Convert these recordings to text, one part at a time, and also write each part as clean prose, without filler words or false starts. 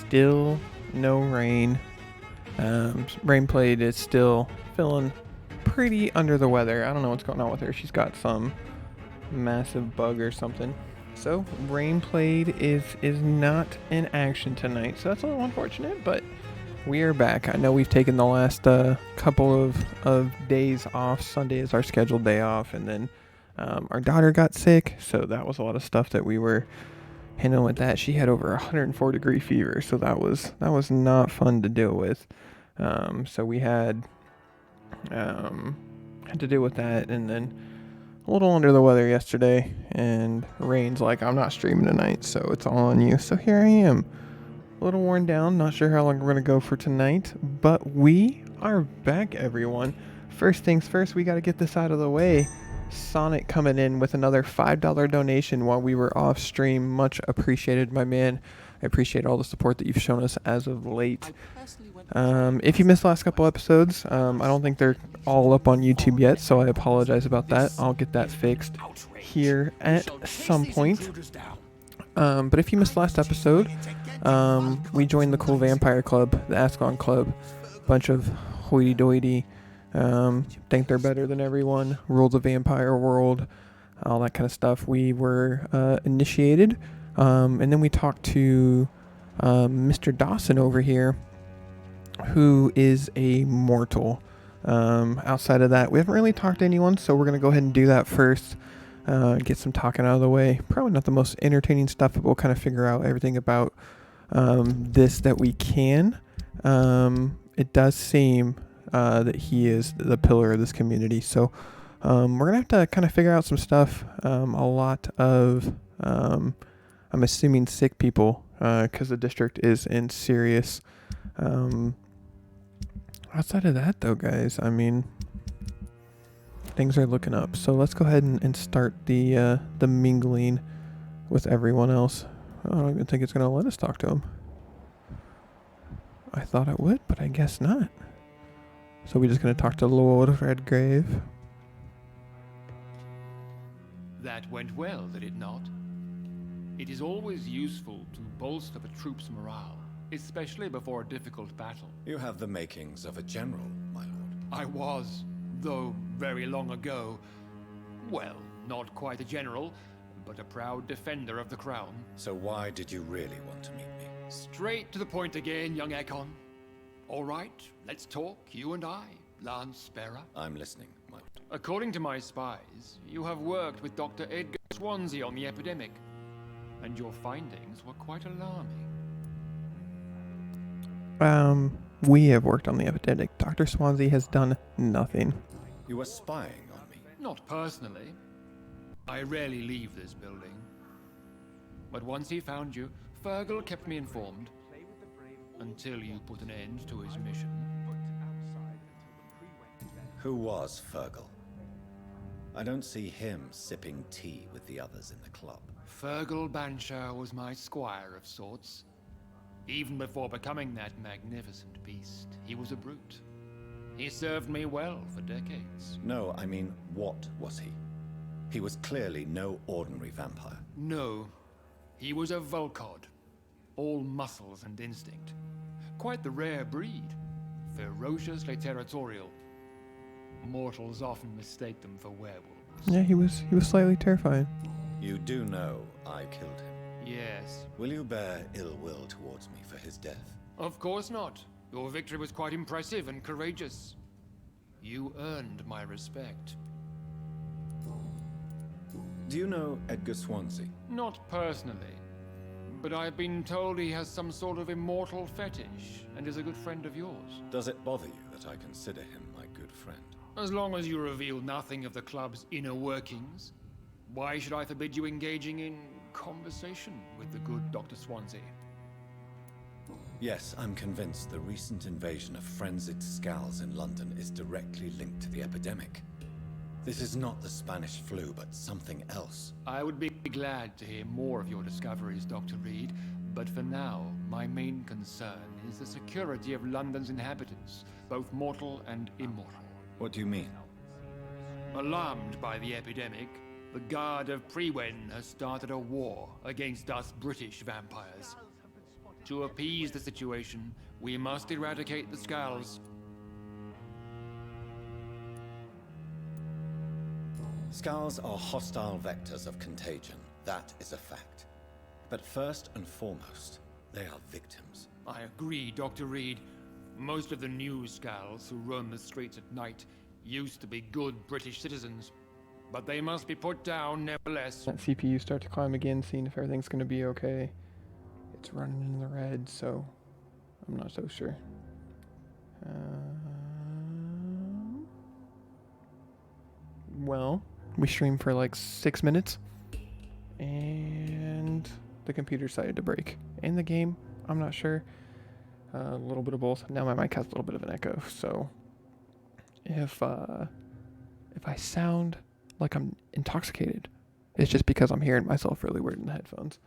still no rain. Rainplate is still feeling pretty under the weather. I don't know what's going on with her. She's got some massive bug or something. So Rainplate is not in action tonight. So that's a little unfortunate, but we are back. I know we've taken the last couple of days off. Sunday is our scheduled day off, and then our daughter got sick, so that was a lot of stuff that we were handling with that. She had over 104-degree fever, so that was not fun to deal with. So we had to deal with that, and then a little under the weather yesterday, and Rain's like, I'm not streaming tonight, so it's all on you. So here I am, a little worn down, not sure how long we're going to go for tonight, but we are back, everyone. First things first, we got to get this out of the way. Sonic coming in with another $5 donation while we were off stream. Much appreciated, my man. I appreciate all the support that you've shown us as of late. If you missed the last couple episodes, I don't think they're all up on YouTube yet, so I apologize about that. I'll get that fixed here at some point. But if you missed the last episode, we joined the cool Vampyr Club, the Ascon Club. Bunch of hoity-toity, think they're better than everyone, rule the vampire world, all that kind of stuff. We were initiated, and then we talked to Mr. Dawson over here, who is a mortal. Outside of that, we haven't really talked to anyone, so we're going to go ahead and do that first. Get some talking out of the way. Probably not the most entertaining stuff, but we'll kind of figure out everything about this that we can. It does seem that he is the pillar of this community, so we're going to have to kind of figure out some stuff. A lot of, I'm assuming, sick people, because the district is in serious. Outside of that, though, guys, I mean, things are looking up. So let's go ahead and start the mingling with everyone else. I don't even think it's going to let us talk to him. I thought it would, but I guess not. So we're just going to talk to Lord Redgrave. That went well, did it not? It is always useful to bolster the troops' morale, especially before a difficult battle. You have the makings of a general, my lord. I was, though very long ago. Well, not quite a general, but a proud defender of the crown. So why did you really want to meet me? Straight to the point again, young Ekon. All right, let's talk, you and I, Lance Sparrow. I'm listening, my lord. According to my spies, you have worked with Dr. Edgar Swansea on the epidemic, and your findings were quite alarming. We have worked on the epidemic. Dr. Swansea has done nothing. You were spying on me? Not personally. I rarely leave this building. But once he found you, Fergal kept me informed. Until you put an end to his mission. Who was Fergal? I don't see him sipping tea with the others in the club. Fergal Banshire was my squire of sorts. Even before becoming that magnificent beast, he was a brute. He served me well for decades. No, I mean, what was he? He was clearly no ordinary vampire. No, he was a Volcod. All muscles and instinct. Quite the rare breed. Ferociously territorial. Mortals often mistake them for werewolves. Yeah, he was slightly terrifying. You do know I killed him. Yes. Will you bear ill will towards me for his death? Of course not. Your victory was quite impressive and courageous. You earned my respect. Do you know Edgar Swansea? Not personally. But I've been told he has some sort of immortal fetish, and is a good friend of yours. Does it bother you that I consider him my good friend? As long as you reveal nothing of the club's inner workings, why should I forbid you engaging in conversation with the good Dr. Swansea? Yes, I'm convinced the recent invasion of frenzied scowls in London is directly linked to the epidemic. This is not the Spanish flu, but something else. I would be glad to hear more of your discoveries, Dr. Reed, but for now, my main concern is the security of London's inhabitants, both mortal and immortal. What do you mean? Alarmed by the epidemic, the Guard of Prewen has started a war against us British vampires. To appease the situation, we must eradicate the Skulls. Skulls are hostile vectors of contagion. That is a fact. But first and foremost, they are victims. I agree, Dr. Reed. Most of the new Skulls who roam the streets at night used to be good British citizens. But they must be put down nevertheless. That CPU start to climb again, seeing if everything's going to be okay. It's running in the red, so I'm not so sure. Well, we streamed for like 6 minutes, and the computer decided to break. And the game, I'm not sure. A little bit of both. Now my mic has a little bit of an echo, so if I sound like I'm intoxicated, it's just because I'm hearing myself really weird in the headphones.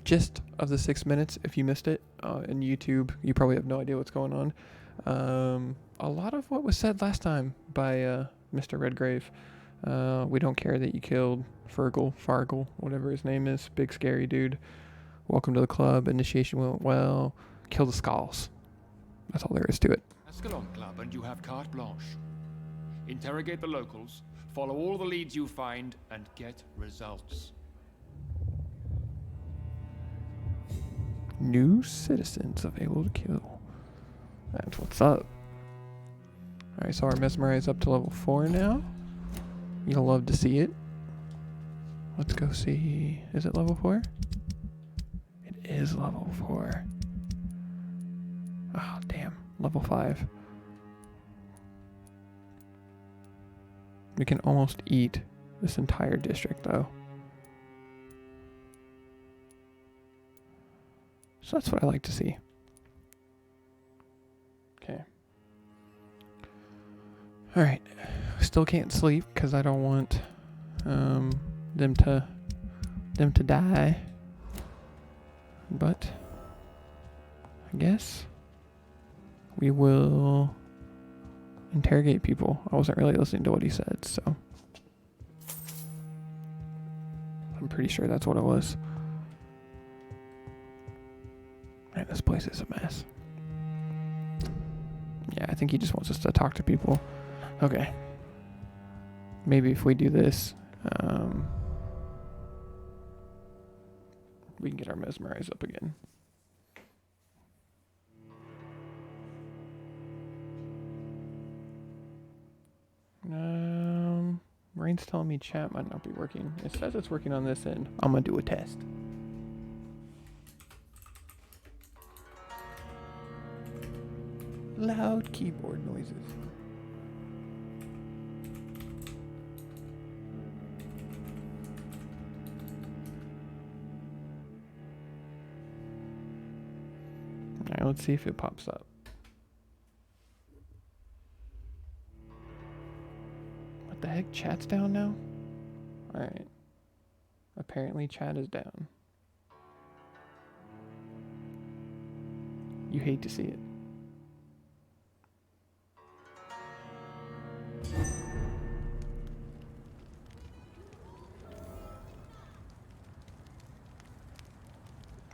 Gist of the 6 minutes, if you missed it, in YouTube, you probably have no idea what's going on. A lot of what was said last time by Mr. Redgrave. We don't care that you killed Fargle, whatever his name is, big scary dude. Welcome to the club, initiation went well, kill the Skulls. That's all there is to it. Ascalon Club and you have carte blanche. Interrogate the locals, follow all the leads you find, and get results. New citizens available to kill. That's what's up. Alright, so our Mesmerize up to level 4 now. You'll love to see it. Let's go see. Is it level 4? It is level 4. Oh, damn. Level 5. We can almost eat this entire district, though. So that's what I like to see. Okay. Alright. Still can't sleep because I don't want them to die. But I guess we will interrogate people. I wasn't really listening to what he said, so I'm pretty sure that's what it was. Man, this place is a mess. Yeah, I think he just wants us to talk to people. Okay. Maybe if we do this, we can get our Mesmerize up again. Rain's telling me chat might not be working. It says it's working on this end. I'm gonna do a test. Loud keyboard noises. Alright, let's see if it pops up. What the heck? Chat's down now? Alright. Apparently chat is down. You hate to see it.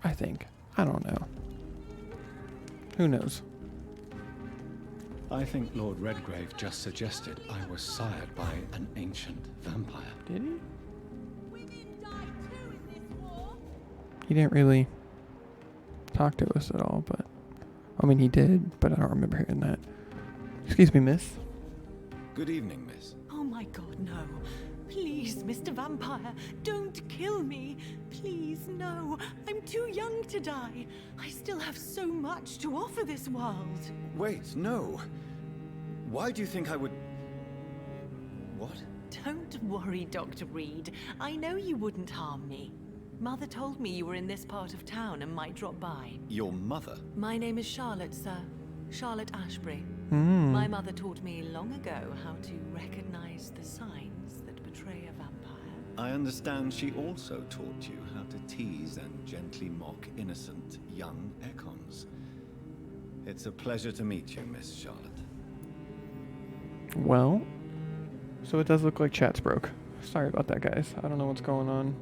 I think. I don't know. Who knows? I think Lord Redgrave just suggested I was sired by an ancient vampire. Did he? Women die too in this war. He didn't really talk to us at all, but I mean he did, but I don't remember hearing that. Excuse me, miss. Good evening, miss. Oh my god, no. Please, Mr. Vampire, don't kill me. Please, no. I'm too young to die. I still have so much to offer this world. Wait, no. Why do you think I would... What? Don't worry, Dr. Reed. I know you wouldn't harm me. Mother told me you were in this part of town and might drop by. Your mother? My name is Charlotte, sir. Charlotte Ashbury. My mother taught me long ago how to recognize the signs that betray a vampire. I understand she also taught you how to tease and gently mock innocent young Ekons. It's a pleasure to meet you, Miss Charlotte. Well, so it does look like chat's broke. Sorry about that, guys. I don't know what's going on.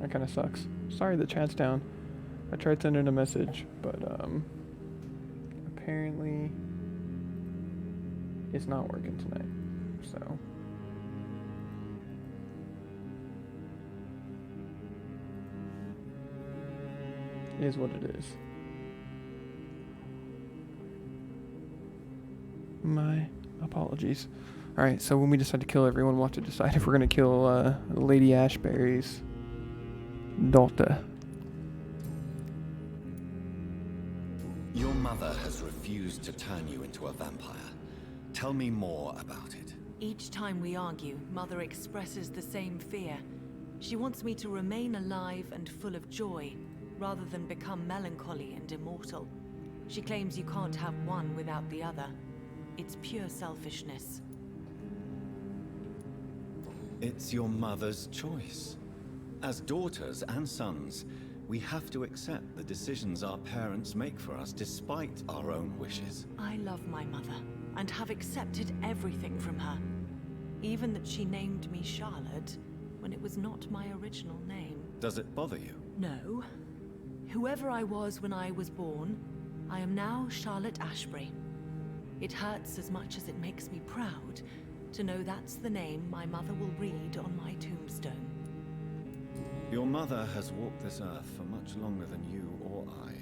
That kind of sucks. Sorry the chat's down. I tried sending a message, but apparently it's not working tonight. So it is what it is. My apologies. Alright, so when we decide to kill everyone, we'll have to decide if we're going to kill Lady Ashbury's daughter. Your mother has refused to turn you into a vampire. Tell me more about it. Each time we argue, Mother expresses the same fear. She wants me to remain alive and full of joy, rather than become melancholy and immortal. She claims you can't have one without the other. It's pure selfishness. It's your mother's choice. As daughters and sons, we have to accept the decisions our parents make for us despite our own wishes. I love my mother, and have accepted everything from her. Even that she named me Charlotte, when it was not my original name. Does it bother you? No. Whoever I was when I was born, I am now Charlotte Ashbury. It hurts as much as it makes me proud to know that's the name my mother will read on my tombstone. Your mother has walked this earth for much longer than you or I.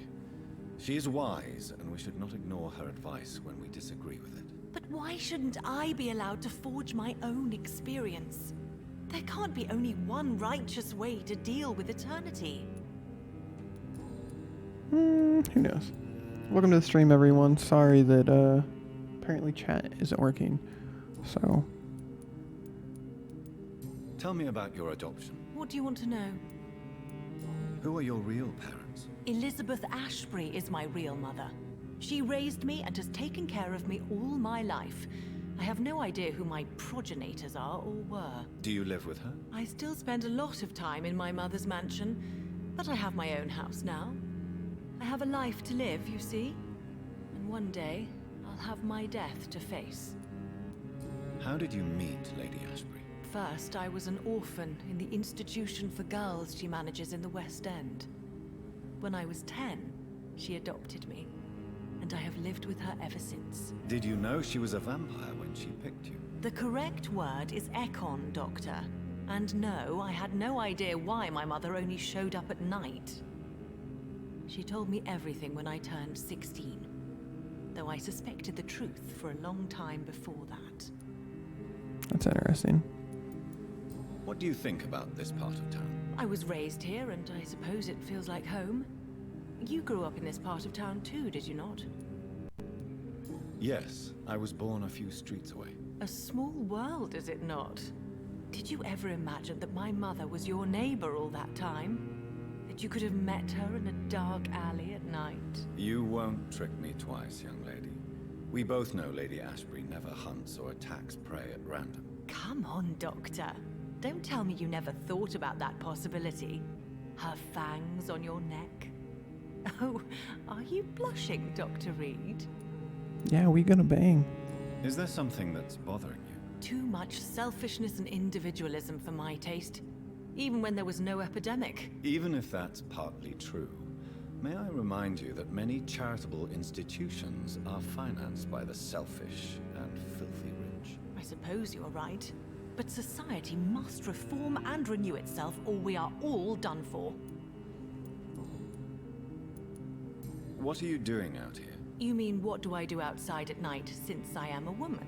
She is wise, and we should not ignore her advice when we disagree with it. But why shouldn't I be allowed to forge my own experience? There can't be only one righteous way to deal with eternity. Who knows? Welcome to the stream, everyone. Sorry that apparently chat isn't working. So Tell me about your adoption. What do you want to know? Who are your real parents? Elizabeth Ashbury is my real mother. She raised me and has taken care of me all my life. I have no idea who my progenitors are or were. Do you live with her? I still spend a lot of time in my mother's mansion, but I have my own house now. I have a life to live, you see. And one day, I'll have my death to face. How did you meet Lady Ashbury? First, I was an orphan in the institution for girls she manages in the West End. When I was 10, she adopted me, and I have lived with her ever since. Did you know she was a vampire when she picked you? The correct word is Ekon, Doctor. And no, I had no idea why my mother only showed up at night. She told me everything when I turned 16, though I suspected the truth for a long time before that. that's interesting. What do you think about this part of town? I was raised here, and I suppose it feels like home. You grew up in this part of town too, did you not? Yes, I was born a few streets away. A small world, is it not? Did you ever imagine that my mother was your neighbor all that time? That you could have met her in a dark alley at night? You won't trick me twice, young lady. We both know Lady Ashbury never hunts or attacks prey at random. Come on, Doctor. Don't tell me you never thought about that possibility. Her fangs on your neck. Oh, are you blushing, Dr. Reed? Yeah, we gonna bang. Is there something that's bothering you? Too much selfishness and individualism for my taste. Even when there was no epidemic. Even if that's partly true, may I remind you that many charitable institutions are financed by the selfish and filthy rich. I suppose you're right. But society must reform and renew itself, or we are all done for. What are you doing out here? You mean, what do I do outside at night, since I am a woman?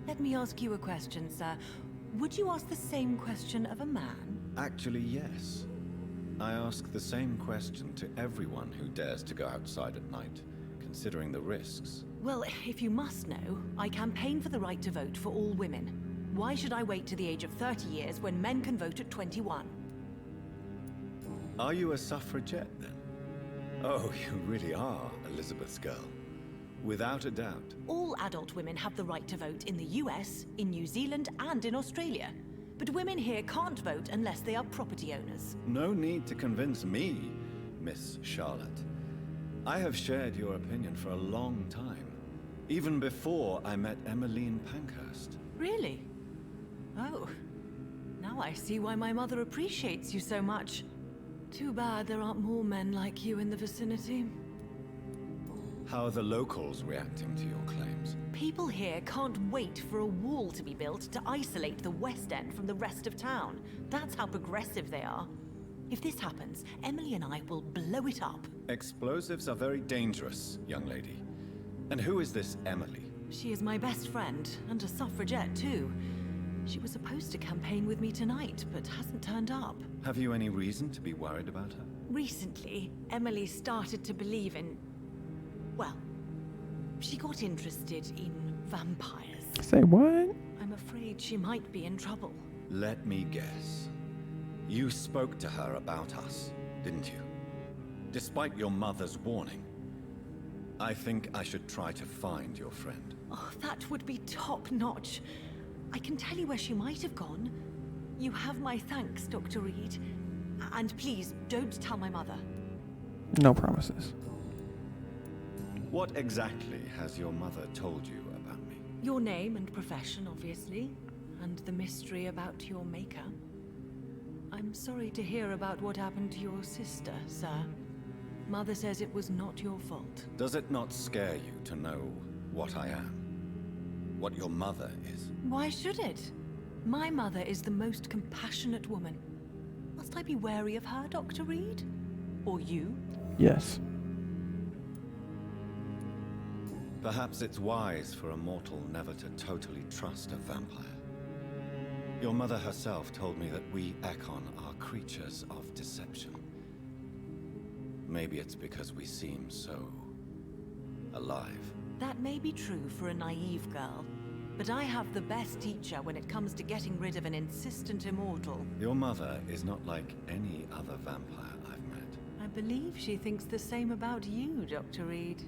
Let me ask you a question, sir. Would you ask the same question of a man? Actually, yes. I ask the same question to everyone who dares to go outside at night, considering the risks. Well, if you must know, I campaign for the right to vote for all women. Why should I wait to the age of 30 years when men can vote at 21? Are you a suffragette, then? Oh, you really are Elizabeth's girl. Without a doubt. All adult women have the right to vote in the US, in New Zealand, and in Australia. But women here can't vote unless they are property owners. No need to convince me, Miss Charlotte. I have shared your opinion for a long time. Even before I met Emmeline Pankhurst. Really? Oh. Now Now I see why my mother appreciates you so much. Too bad there aren't more men like you in the vicinity. How are the locals reacting to your claims? People here can't wait for a wall to be built to isolate the West End from the rest of town. That's how progressive they are. If this happens, Emily and I will blow it up. Explosives are very dangerous, young lady. And who is this Emily? She is my best friend, and a suffragette too. She was supposed to campaign with me tonight, but hasn't turned up. Have you any reason to be worried about her? Recently, Emily started to believe in... well, she got interested in vampires. Say what? I'm afraid she might be in trouble. Let me guess. You spoke to her about us, didn't you? Despite your mother's warning. I think I should try to find your friend. Oh, that would be top-notch. I can tell you where she might have gone. You have my thanks, Dr. Reed. And please, don't tell my mother. No promises. What exactly has your mother told you about me? Your name and profession, obviously. And the mystery about your maker. I'm sorry to hear about what happened to your sister, sir. Mother says it was not your fault. Does it not scare you to know what I am? What your mother is? Why should it? My mother is the most compassionate woman. Must I be wary of her, Dr. Reed? Or you? Yes. Perhaps it's wise for a mortal never to totally trust a vampire. Your mother herself told me that we Ekon are creatures of deception. Maybe it's because we seem so... alive. That may be true for a naive girl, but I have the best teacher when it comes to getting rid of an insistent immortal. Your mother is not like any other vampire I've met. I believe she thinks the same about you, Dr. Reed.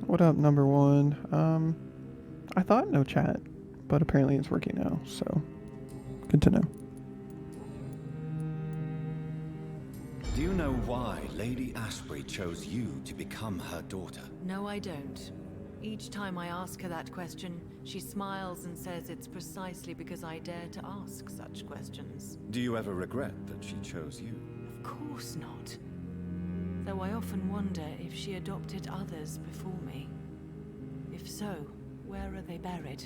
What up, number one? I thought no chat, but apparently it's working now, so good to know. Do you know why Lady Ashbury chose you to become her daughter? No, I don't. Each time I ask her that question, she smiles and says it's precisely because I dare to ask such questions. Do you ever regret that she chose you? Of course not. Though I often wonder if she adopted others before me. If so, where are they buried?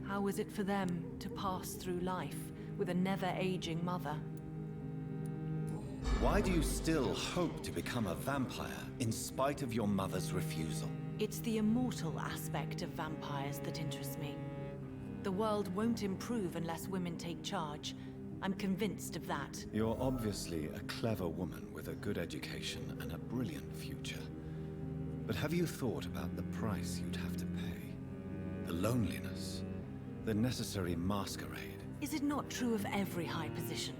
How was it for them to pass through life with a never-aging mother? Why do you still hope to become a vampire in spite of your mother's refusal? It's the immortal aspect of vampires that interests me. The world won't improve unless women take charge. I'm convinced of that. You're obviously a clever woman with a good education and a brilliant future. But have you thought about the price you'd have to pay? The loneliness, the necessary masquerade. Is it not true of every high position?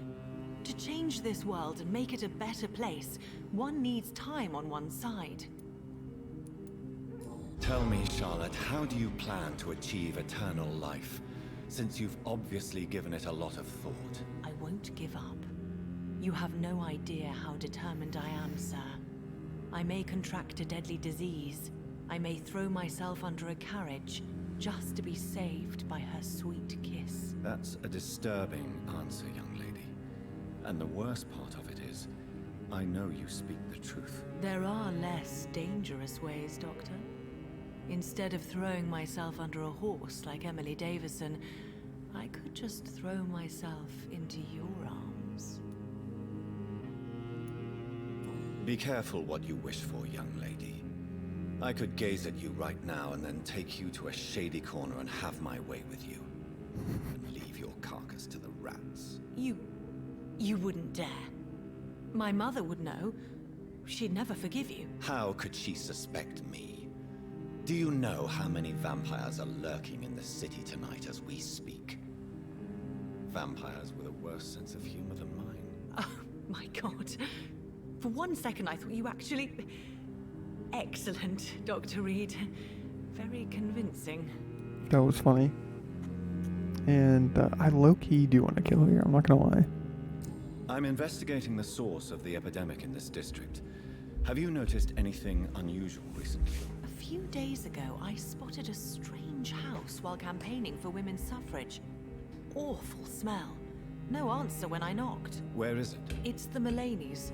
To change this world and make it a better place, one needs time on one's side. Tell me, Charlotte, how do you plan to achieve eternal life, since you've obviously given it a lot of thought? I won't give up. You have no idea how determined I am, sir. I may contract a deadly disease. I may throw myself under a carriage, just to be saved by her sweet kiss. That's a disturbing answer, young lady. And the worst part of it is, I know you speak the truth. There are less dangerous ways, Doctor. Instead of throwing myself under a horse like Emily Davison, I could just throw myself into your arms. Be careful what you wish for, young lady. I could gaze at you right now and then take you to a shady corner and have my way with you. And leave your carcass to the rats. You wouldn't dare. My mother would know. She'd never forgive you. How could she suspect me? Do you know how many vampires are lurking in the city tonight as we speak? Vampires with a worse sense of humor than mine. Oh, my God. For one second, I thought you actually... Excellent, Dr. Reed. Very convincing. That was funny. And I low-key do want to kill her, I'm not gonna lie. I'm investigating the source of the epidemic in this district. Have you noticed anything unusual recently? A few days ago, I spotted a strange house while campaigning for women's suffrage. awful smell. No answer when I knocked. Where is it? It's the Mullaneys,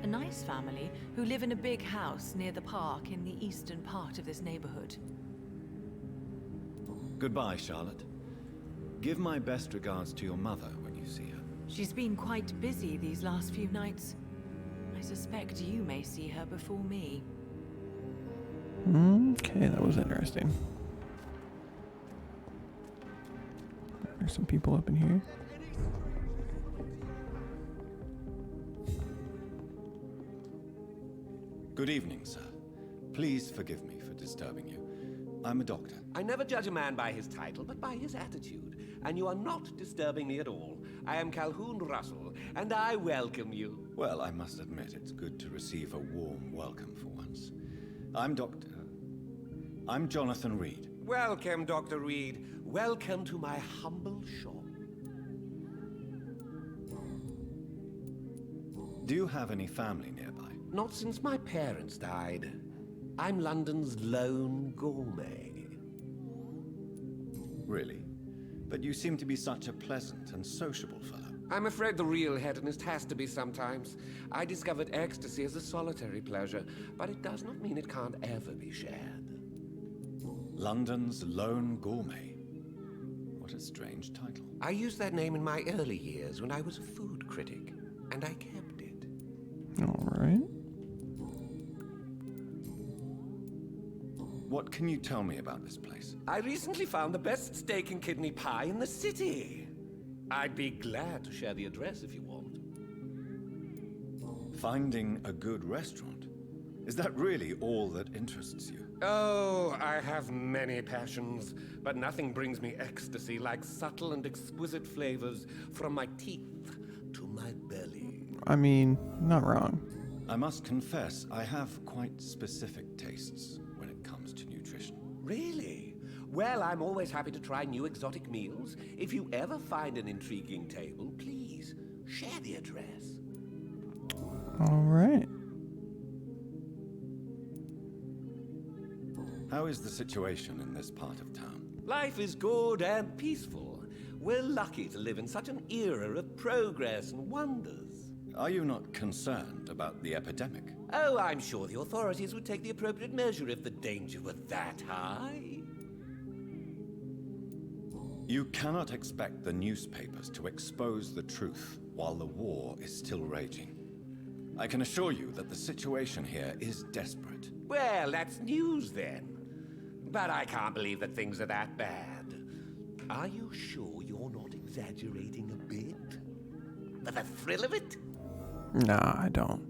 a nice family who live in a big house near the park in the eastern part of this neighborhood. Goodbye, Charlotte. Give my best regards to your mother when you see her. She's been quite busy these last few nights. I suspect you may see her before me. Okay, that was interesting. There's some people up in here. Good evening, sir. Please forgive me for disturbing you. I'm a doctor. I never judge a man by his title, but by his attitude. And you are not disturbing me at all. I am Calhoun Russell, and I welcome you. Well, I must admit it's good to receive a warm welcome for once. I'm Jonathan Reed. Welcome, Dr. Reed. Welcome to my humble shop. Do you have any family nearby? Not since my parents died. I'm London's lone gourmet. Really? But you seem to be such a pleasant and sociable fellow. I'm afraid the real hedonist has to be sometimes. I discovered ecstasy as a solitary pleasure, but it does not mean it can't ever be shared. London's lone gourmet. What a strange title. I used that name in my early years when I was a food critic, and I kept it. All right. What can you tell me about this place? I recently found the best steak and kidney pie in the city. I'd be glad to share the address if you want. Finding a good restaurant? Is that really all that interests you? Oh, I have many passions, but nothing brings me ecstasy like subtle and exquisite flavors from my teeth to my belly. I mean, not wrong. I must confess, I have quite specific tastes when it comes to nutrition. Really? Well, I'm always happy to try new exotic meals. If you ever find an intriguing table, please share the address. All right. How is the situation in this part of town? Life is good and peaceful. We're lucky to live in such an era of progress and wonders. Are you not concerned about the epidemic? Oh, I'm sure the authorities would take the appropriate measure if the danger were that high. You cannot expect the newspapers to expose the truth while the war is still raging. I can assure you that the situation here is desperate. Well, that's news then. But I can't believe that things are that bad. Are you sure you're not exaggerating a bit? For the thrill of it? Nah, I don't.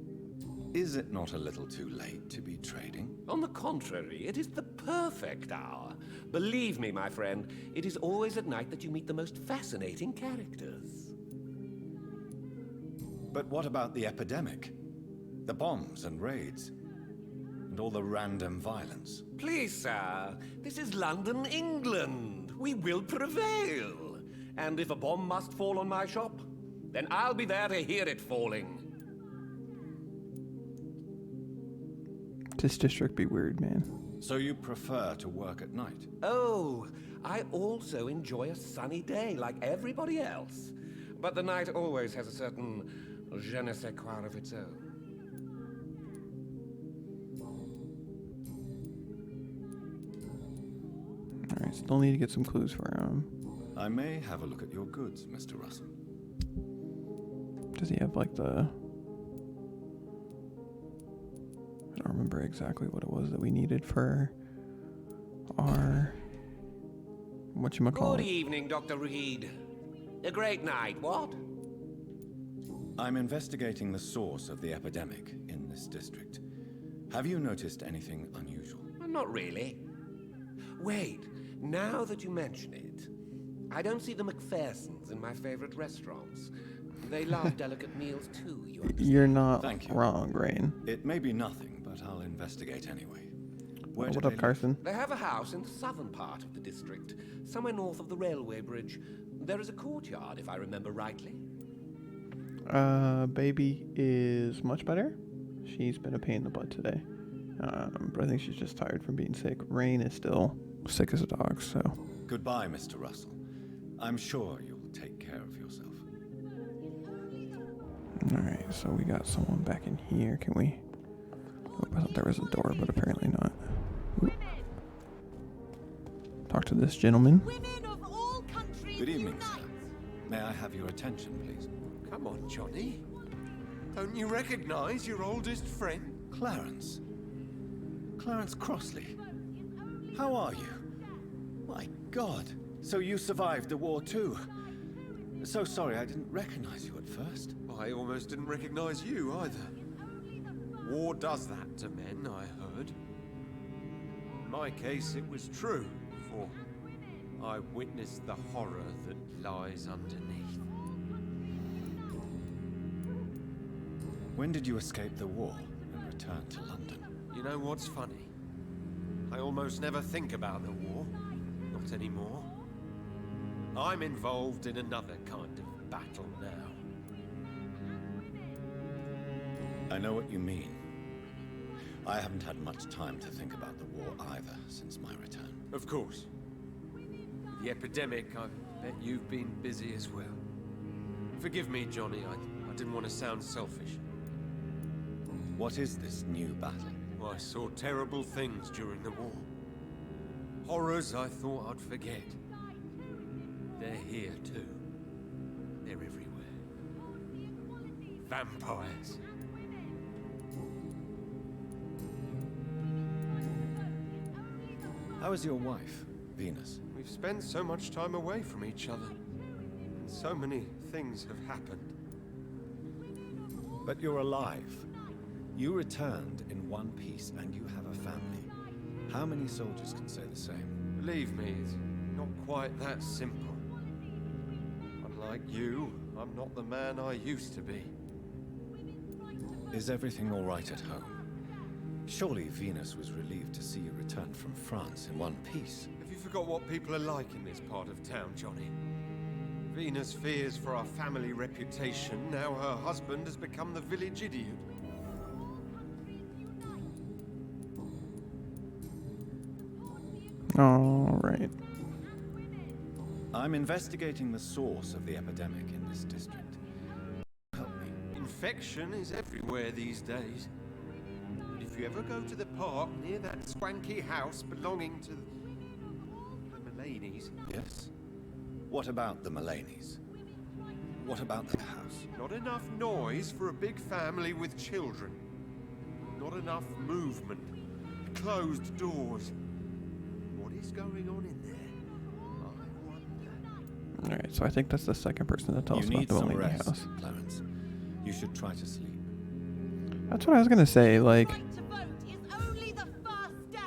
Is it not a little too late to be trading? On the contrary, it is the perfect hour. Believe me, my friend, it is always at night that you meet the most fascinating characters. But what about the epidemic? The bombs and raids? And all the random violence? Please, sir, this is London, England. We will prevail. And if a bomb must fall on my shop, then I'll be there to hear it falling. This district be weird, man. So you prefer to work at night? Oh, I also enjoy a sunny day like everybody else. But the night always has a certain je ne sais quoi of its own. All right, still need to get some clues for him. I may have a look at your goods, Mr. Russell. Does he have like the... I don't remember exactly what it was that we needed for our... Good whatchamacallit. evening, Dr. Reed. A great night, what? I'm investigating the source of the epidemic in this district. Have you noticed anything unusual? Not really. Wait, now that you mention it, I don't see the McPhersons in my favorite restaurants. They love delicate meals too, you understand? You're not Thank you. wrong, Rain. It may be nothing, but I'll investigate anyway. Where do What they up, live? Carson? They have a house in the southern part of the district, somewhere north of the railway bridge. There is a courtyard, if I remember rightly. Baby is much better. She's been a pain in the butt today. But I think she's just tired from being sick. Rain is still sick as a dog, so... Goodbye, Mr. Russell. I'm sure you'll care of yourself. Alright, so we got someone back in here. Can we... Oh, I thought there was a door, but apparently not. Oop. Talk to this gentleman. Women of all countries Good evening, unite. sir. May I have your attention, please? Come on, Johnny. Don't you recognize your oldest friend? Clarence. Clarence Crossley. How are you? My God. So you survived the war too. So sorry I didn't recognize you at first. I almost didn't recognize you either. War does that to men, I heard. In my case, it was true, for I witnessed the horror that lies underneath. When did you escape the war and return to London? You know what's funny? I almost never think about the war. Not anymore. I'm involved in another kind of battle now. I know what you mean. I haven't had much time to think about the war either since my return. Of course. With the epidemic, I bet you've been busy as well. Forgive me, Johnny, I didn't want to sound selfish. What is this new battle? I saw terrible things during the war. Horrors I thought I'd forget. They're here too. They're everywhere. Vampires. How is your wife, Venus? We've spent so much time away from each other. And so many things have happened. But you're alive. You returned in one piece and you have a family. How many soldiers can say the same? Believe me, it's not quite that simple. Unlike you, I'm not the man I used to be. Is everything all right at home? Surely Venus was relieved to see you return from France in one piece. Have you forgot what people are like in this part of town, Johnny? Venus fears for our family reputation. Now her husband has become the village idiot. All right. I'm investigating the source of the epidemic in this district. Help me. Infection is everywhere these days. But if you ever go to the park near that swanky house belonging to the Mullaneys, Yes? What about the Mullaneys? What about the house? not enough noise for a big family with children. Not enough movement. Closed doors. What is going on in there? I wonder. Alright, so I think that's the second person to tell You us about need the some Mulaney rest, house. Clarence. You should try to sleep. That's what I was gonna say, like, Right to vote is only the first step.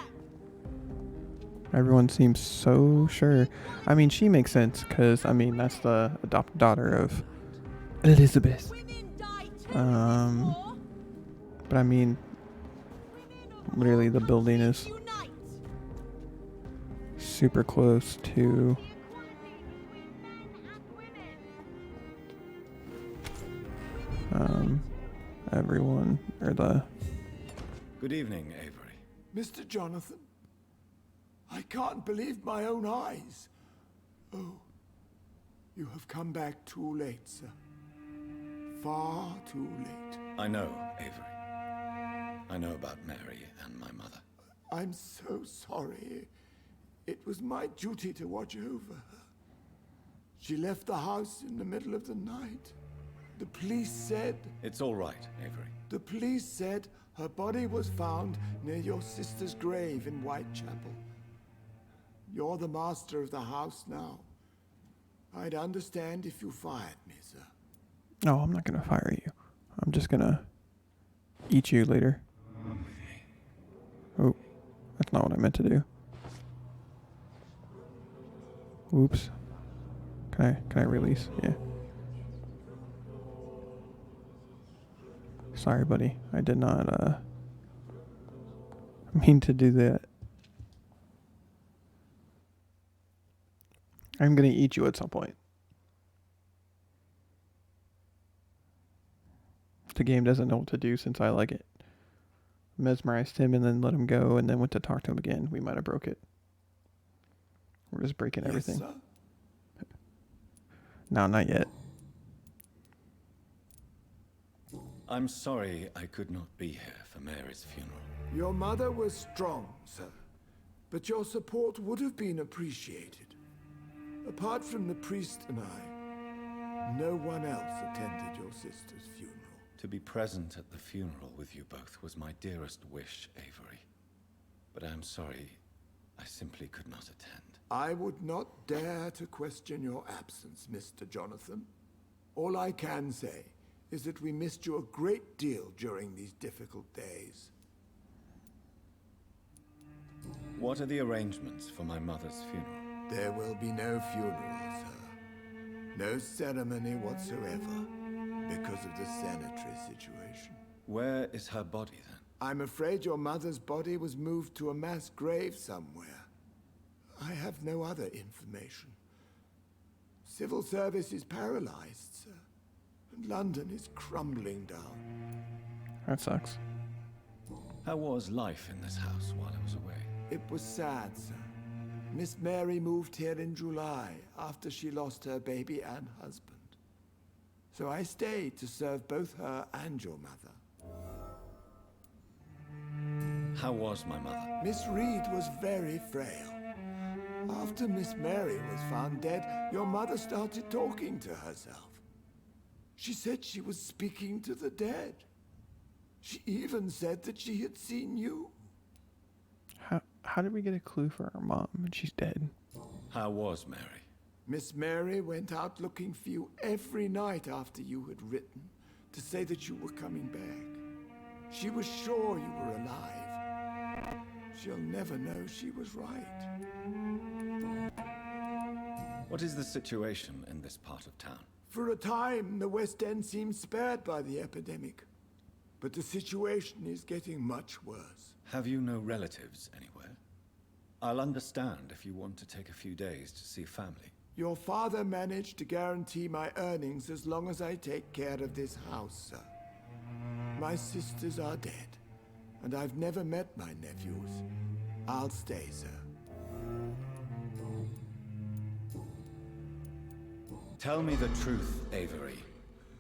everyone seems so sure. I mean, she makes sense, because, I mean, that's the adopted daughter of Elizabeth. Women die too. Um, But I mean, literally the building is Unite. super close to everyone, or the... Good evening, Avery. Mr. Jonathan, I can't believe my own eyes. Oh, you have come back too late, sir. Far too late. I know, Avery. I know about Mary and my mother. I'm so sorry. It was my duty to watch over her. She left the house in the middle of the night. The police said... It's all right, Avery. The police said her body was found near your sister's grave in Whitechapel. You're the master of the house now. I'd understand if you fired me, sir. No, I'm not gonna fire you. I'm just gonna eat you later. Oh, that's not what I meant to do. Oops. Can I release? Yeah. Sorry, buddy. I did not mean to do that. I'm gonna eat you at some point. The game doesn't know what to do since I like it. Mesmerized him and then let him go and then went to talk to him again. We might have broke it. We're just breaking everything. Yes, sir. No, not yet. I'm sorry I could not be here for Mary's funeral. Your mother was strong, sir, but your support would have been appreciated. Apart from the priest and I, no one else attended your sister's funeral. To be present at the funeral with you both was my dearest wish, Avery. But I'm sorry, I simply could not attend. I would not dare to question your absence, Mr. Jonathan. All I can say is that we missed you a great deal during these difficult days. What are the arrangements for my mother's funeral? There will be no funeral, sir. No ceremony whatsoever, because of the sanitary situation. Where is her body, then? I'm afraid your mother's body was moved to a mass grave somewhere. I have no other information. Civil service is paralyzed, sir. And London is crumbling down. That sucks. How was life in this house while I was away? It was sad, sir. Miss Mary moved here in July after she lost her baby and husband. So I stayed to serve both her and your mother. How was my mother? Miss Reed was very frail. After Miss Mary was found dead, your mother started talking to herself. She said she was speaking to the dead. She even said that she had seen you. How did we get a clue for our mom and she's dead? How was Mary? Miss Mary went out looking for you every night after you had written to say that you were coming back. She was sure you were alive. She'll never know she was right. What is the situation in this part of town? For a time, the West End seemed spared by the epidemic. But the situation is getting much worse. Have you no relatives anywhere? I'll understand if you want to take a few days to see family. Your father managed to guarantee my earnings as long as I take care of this house, sir. My sisters are dead, and I've never met my nephews. I'll stay, sir. Tell me the truth, Avery.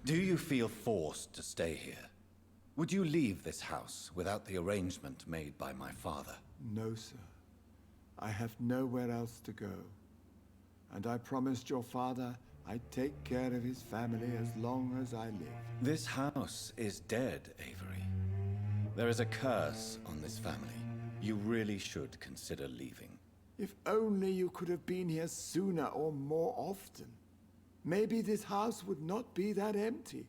Do you feel forced to stay here? Would you leave this house without the arrangement made by my father? No, sir. I have nowhere else to go. And I promised your father I'd take care of his family as long as I live. This house is dead, Avery. There is a curse on this family. You really should consider leaving. If only you could have been here sooner or more often. Maybe this house would not be that empty.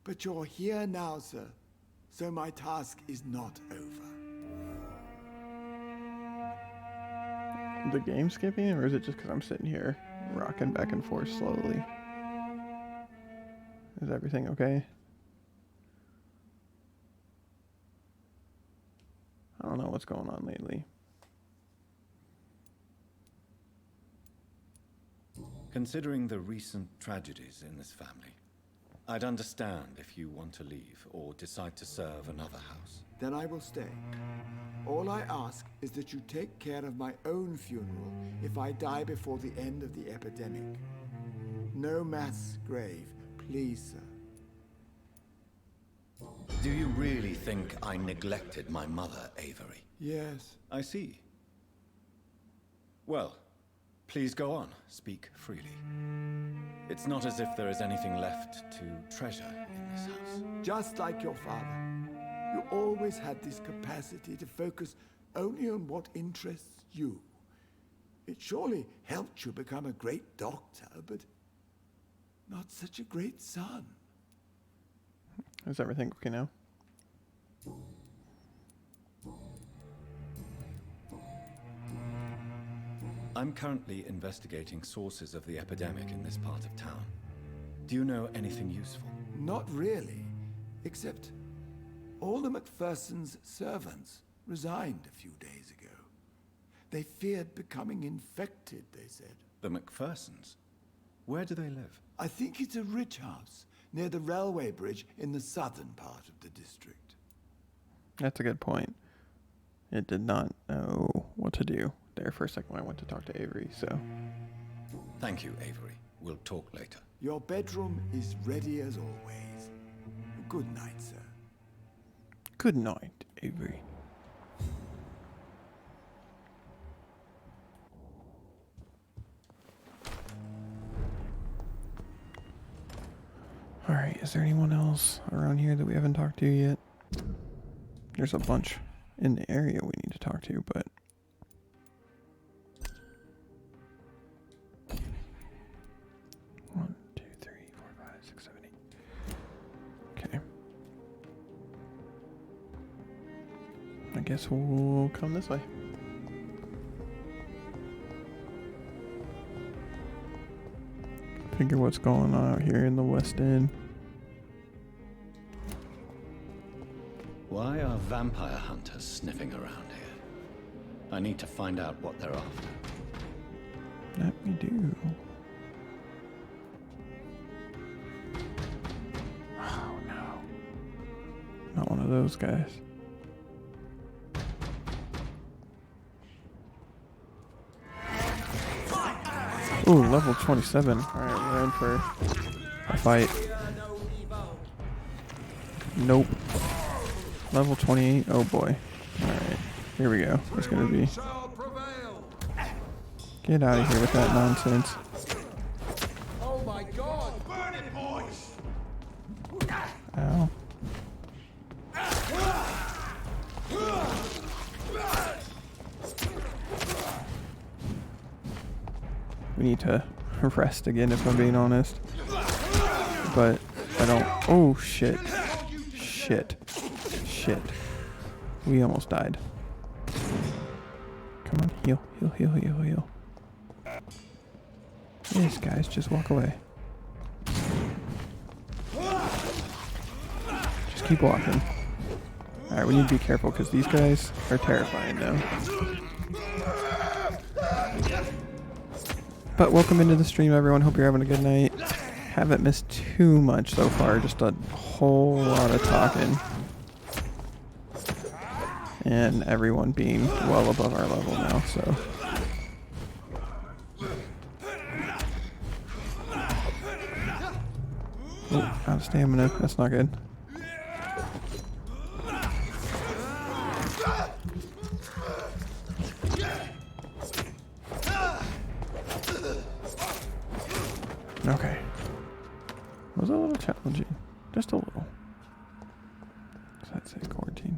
But you're here now, sir. So my task is not over. The game skipping, or is it just because I'm sitting here rocking back and forth slowly? Is everything okay? I don't know what's going on lately. Considering the recent tragedies in this family, I'd understand if you want to leave or decide to serve another house. Then I will stay. All I ask is that you take care of my own funeral if I die before the end of the epidemic. No mass grave, please, sir. Do you really think I neglected my mother, Avery? Yes. I see. Well, please go on. Speak freely. It's not as if there is anything left to treasure in this house. Just like your father. You always had this capacity to focus only on what interests you. It surely helped you become a great doctor, but not such a great son. Is everything okay now? I'm currently investigating sources of the epidemic in this part of town. Do you know anything useful? Not really, except all the Macpherson's servants resigned a few days ago. They feared becoming infected, they said. The Macphersons? Where do they live? I think it's a rich house near the railway bridge in the southern part of the district. That's a good point. It did not know what to do there for a second when I went to talk to Avery, so... Thank you, Avery. We'll talk later. Your bedroom is ready as always. Good night, sir. Good night, Avery. Alright, is there anyone else around here that we haven't talked to yet? There's a bunch in the area we need to talk to, but... One, two, three, four, five, six, seven, eight. Okay. I guess we'll come this way. Figure what's going on out here in the West End. Why are vampire hunters sniffing around here? I need to find out what they're after. That we do. Oh no. Not one of those guys. Ooh, level 27. Alright, we're in for a fight. Nope. Level 28. Oh boy. Alright, here we go. It's gonna be. Get out of here with that nonsense. Oh my god! Burn it, boys! Ow. We need to rest again if I'm being honest. But I don't. Oh shit. Shit. Shit. We almost died. Come on, heal, heal, heal, heal, heal. Yes, guys, just walk away. Just keep walking. Alright, we need to be careful because these guys are terrifying now. But welcome into the stream, everyone. Hope you're having a good night. Haven't missed too much so far, just a whole lot of talking. And everyone being well above our level now, so. Oh, out of stamina. That's not good. Okay. Was a little challenging. Just a little. So I'd say quarantine.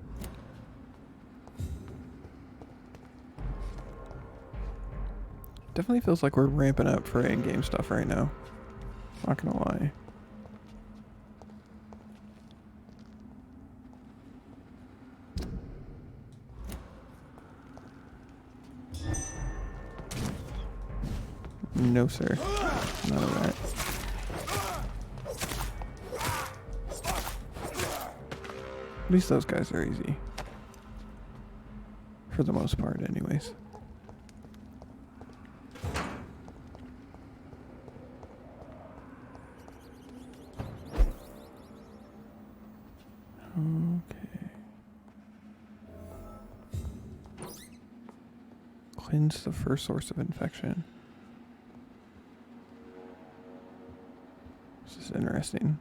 Definitely feels like we're ramping up for in-game stuff right now. Not gonna lie. No, sir. None of that. At least those guys are easy. For the most part, anyways. Okay. Cleanse the first source of infection. This is interesting.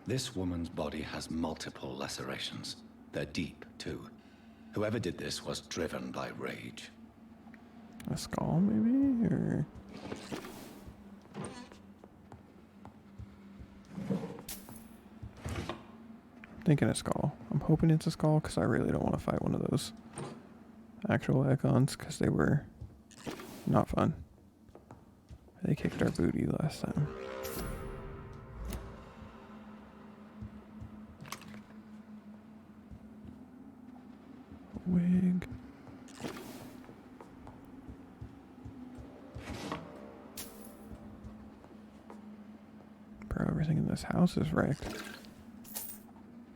This woman's body has multiple lacerations. They're deep, too. Whoever did this was driven by rage. A skull, maybe? Or... thinking a skull. I'm hoping it's a skull because I really don't want to fight one of those actual icons because they were not fun. They kicked our booty last time. Wig. Bro, everything in this house is wrecked.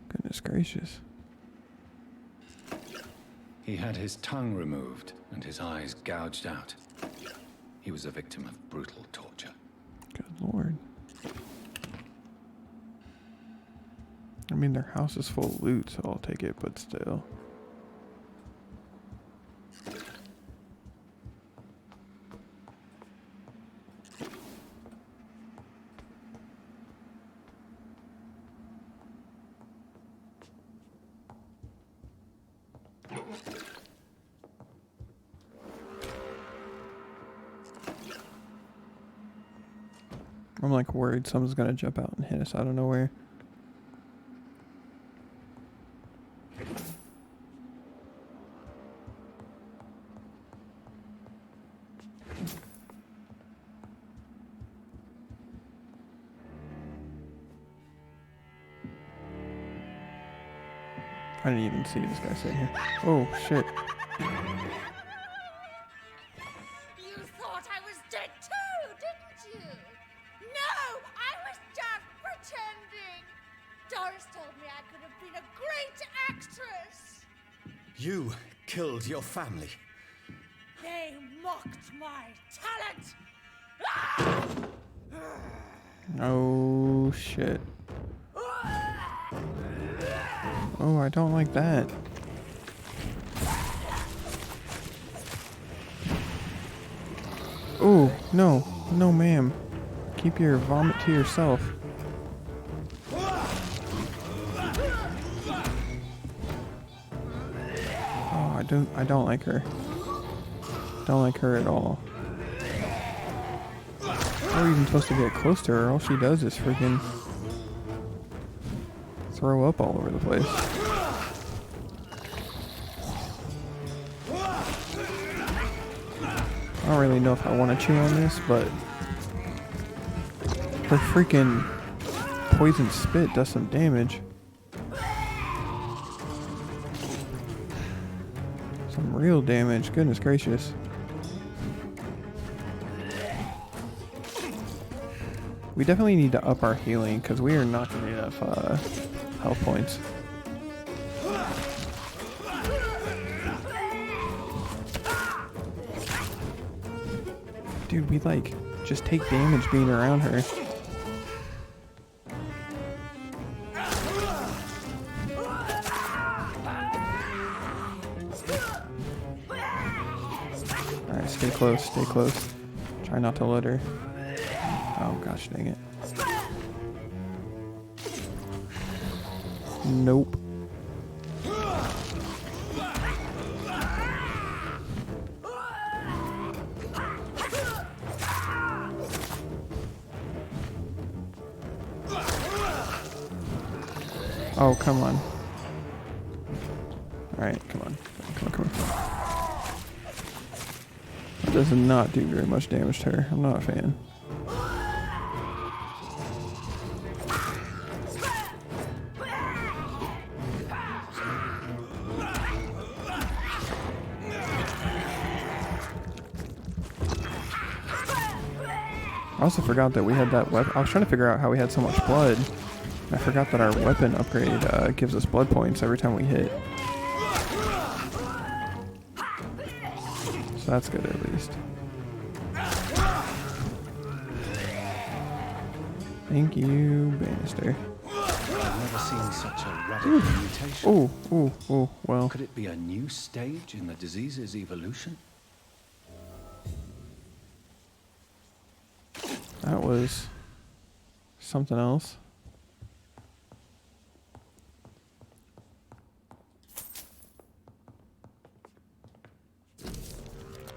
Goodness gracious. He had his tongue removed and his eyes gouged out. He was a victim of brutal torture. Good lord. I mean, their house is full of loot, so I'll take it, but still. I'm like worried someone's gonna jump out and hit us out of nowhere. I didn't even see this guy sitting here. Oh shit. You thought I was dead too, didn't you? No, I was just pretending. Doris told me I could have been a great actress. You killed your family. They mocked my talent. Oh shit. Oh, I don't like that. Oh, no. No, ma'am. Keep your vomit to yourself. Oh, I don't like her. Don't like her at all. How are we even supposed to get close to her? All she does is freaking throw up all over the place. I don't really know if I want to chew on this, but her freaking poison spit does some damage. Some real damage, goodness gracious. We definitely need to up our healing because we are not getting enough health points. Dude, we like just take damage being around her. Alright, stay close, stay close. Try not to let her. Oh gosh dang it. Nope. Oh, come on. Alright, come on. Come on. That does not do very much damage to her. I'm not a fan. I also forgot that we had that weapon. I was trying to figure out how we had so much blood. I forgot that our weapon upgrade gives us blood points every time we hit. So that's good at least. Thank you, Bannister. I've never seen such a radical mutation. Oh, well. Could it be a new stage in the disease's evolution? That was something else.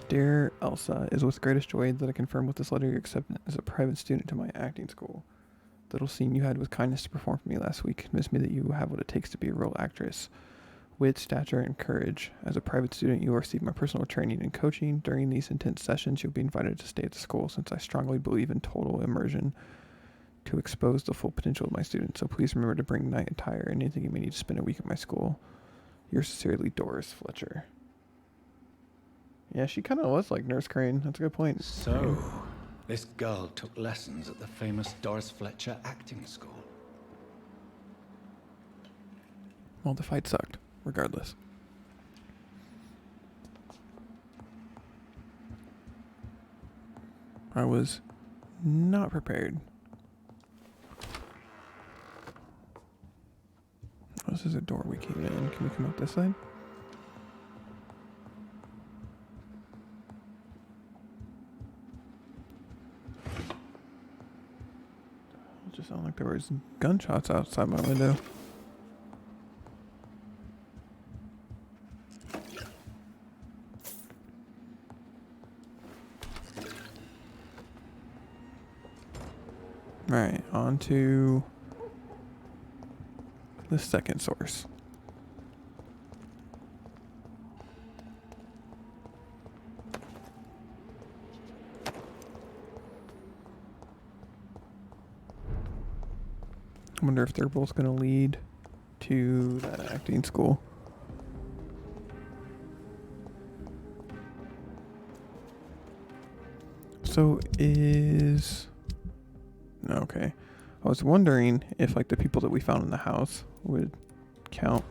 Dear Elsa, it is with greatest joy that I confirm with this letter your acceptance as a private student to my acting school. The little scene you had with kindness to perform for me last week convinced me that you have what it takes to be a real actress. Wit, stature, and courage. As a private student, you will receive my personal training and coaching. During these intense sessions, you'll be invited to stay at the school since I strongly believe in total immersion to expose the full potential of my students. So please remember to bring night attire and anything you may need to spend a week at my school. Yours sincerely, Doris Fletcher. Yeah, she kind of was like Nurse Crane. That's a good point. So, this girl took lessons at the famous Doris Fletcher acting school. Well, the fight sucked, regardless. I was not prepared. Oh, this is a door we came in. Can we come up this side? It just sounded like there was gunshots outside my window. Alright, on to the second source. I wonder if they're both going to lead to that acting school. So is... Okay. I was wondering if like the people that we found in the house would count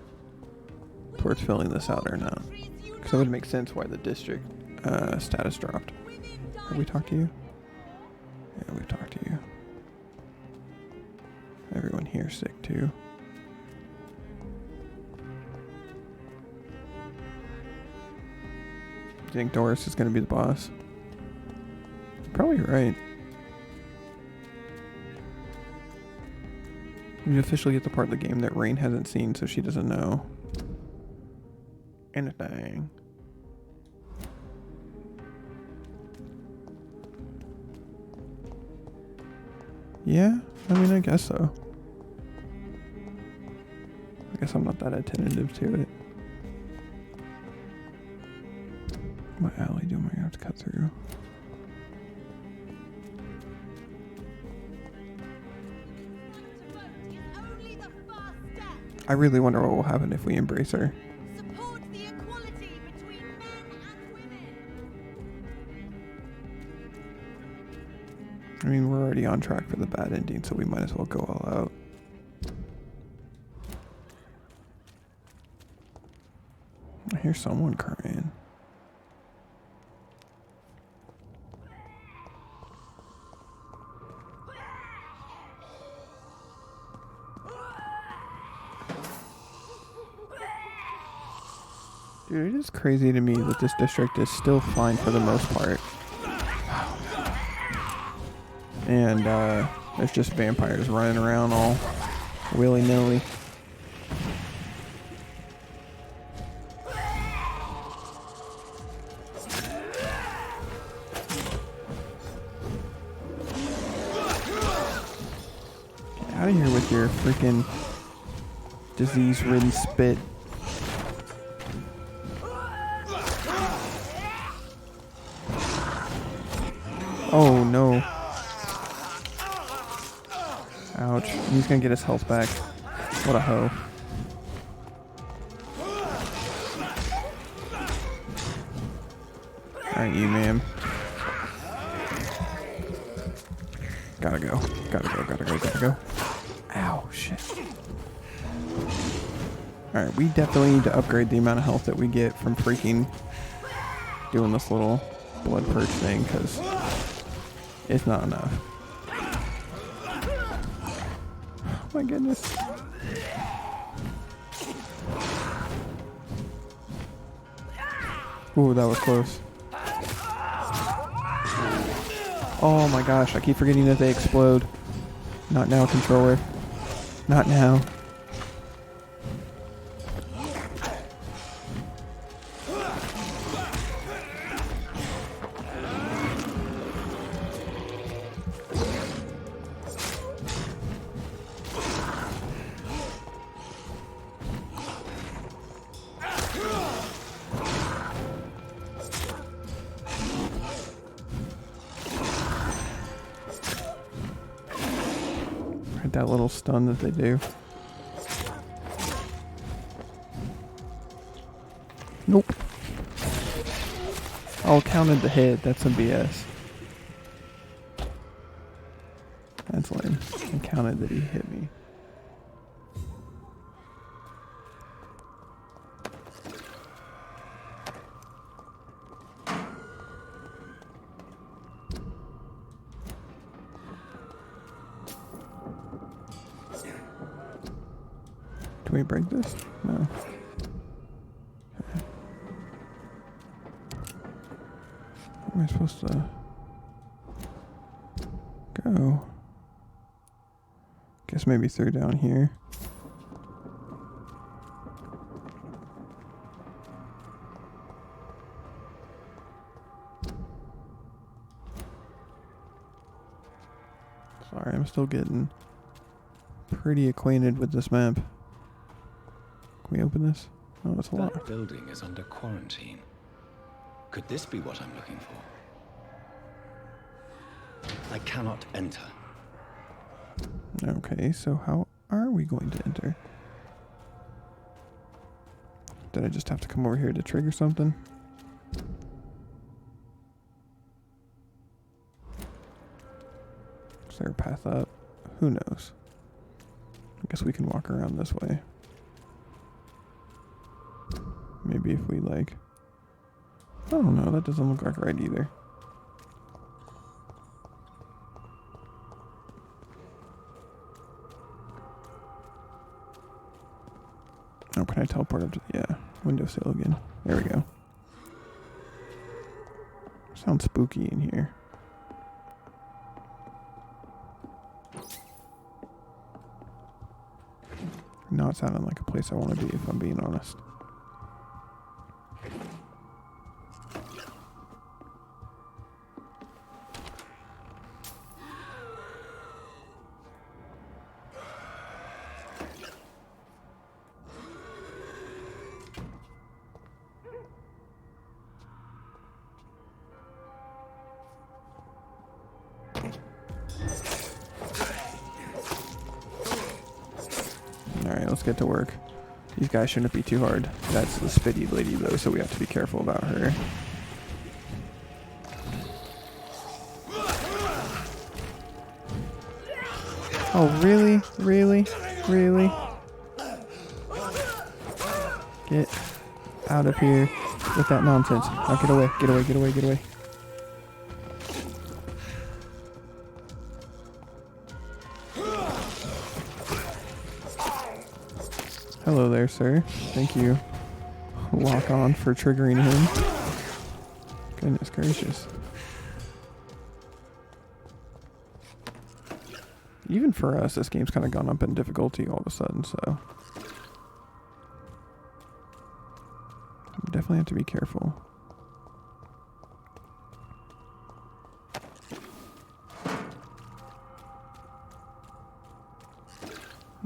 towards filling this out or not. Because that would make sense why the district status dropped. Have we talked to you? Yeah, we've talked to you. Everyone here is sick too. Do you think Doris is going to be the boss? Probably right. We officially get the part of the game that Rain hasn't seen, so she doesn't know anything. Yeah, I mean, I guess so. I guess I'm not that attentive to it. What alley do I have to cut through? I really wonder what will happen if we embrace her. Support the equality between men and women. I mean, we're already on track for the bad ending, so we might as well go all out. I hear someone crying. Dude, it is crazy to me that this district is still fine for the most part. And there's just vampires running around all willy-nilly. Get out of here with your freaking disease-ridden spit. Oh no. Ouch. He's gonna get his health back. What a hoe. Alright, you, ma'am. Gotta go. Gotta go, gotta go, gotta go. Ow, shit. Alright, we definitely need to upgrade the amount of health that we get from freaking doing this little blood purge thing, because it's not enough. Oh my goodness. Ooh, that was close. Oh my gosh, I keep forgetting that they explode. Not now, controller. Not now. That little stun that they do. Nope. Oh, counted the hit. That's some BS. That's lame. I counted that he hit me. Can we break this? No. Okay. Where am I supposed to go? Guess maybe through down here. Sorry, I'm still getting pretty acquainted with this map. Can we open this? Oh, it's That locked. building is under quarantine. Could this be what I'm looking for? I cannot enter. Okay, so how are we going to enter? Did I just have to come over here to trigger something? Is there a path up? Who knows? I guess we can walk around this way. Maybe if we like... I don't know, that doesn't look like right either. Oh, can I teleport up to the windowsill again? There we go. Sounds spooky in here. Not sounding like a place I want to be, if I'm being honest. Alright, let's get to work. These guys shouldn't be too hard. That's the spitty lady though, so we have to be careful about her. Oh, really? Really? Really? Get out of here with that nonsense. Now get away, get away, get away, get away. Hello there, sir. Thank you. Lock on for triggering him. Goodness gracious. Even for us, this game's kind of gone up in difficulty all of a sudden, so... definitely have to be careful.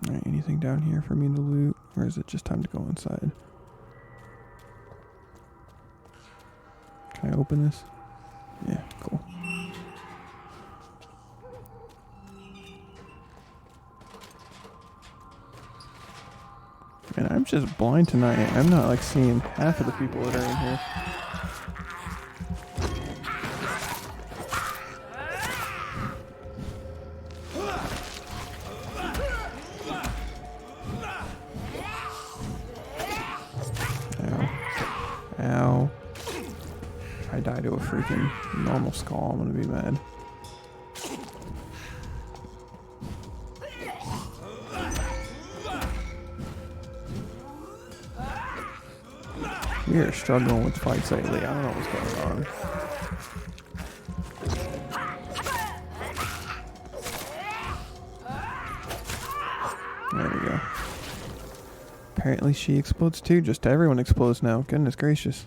Alright, anything down here for me to loot? Or is it just time to go inside? Can I open this? Yeah, cool. Man, I'm just blind tonight. I'm not like seeing half of the people that are in here. Ow. If I die to a freaking normal skull, I'm gonna be mad. We are struggling with fights lately. I don't know what's going on. There we go. Apparently she explodes too. Just everyone explodes now. Goodness gracious.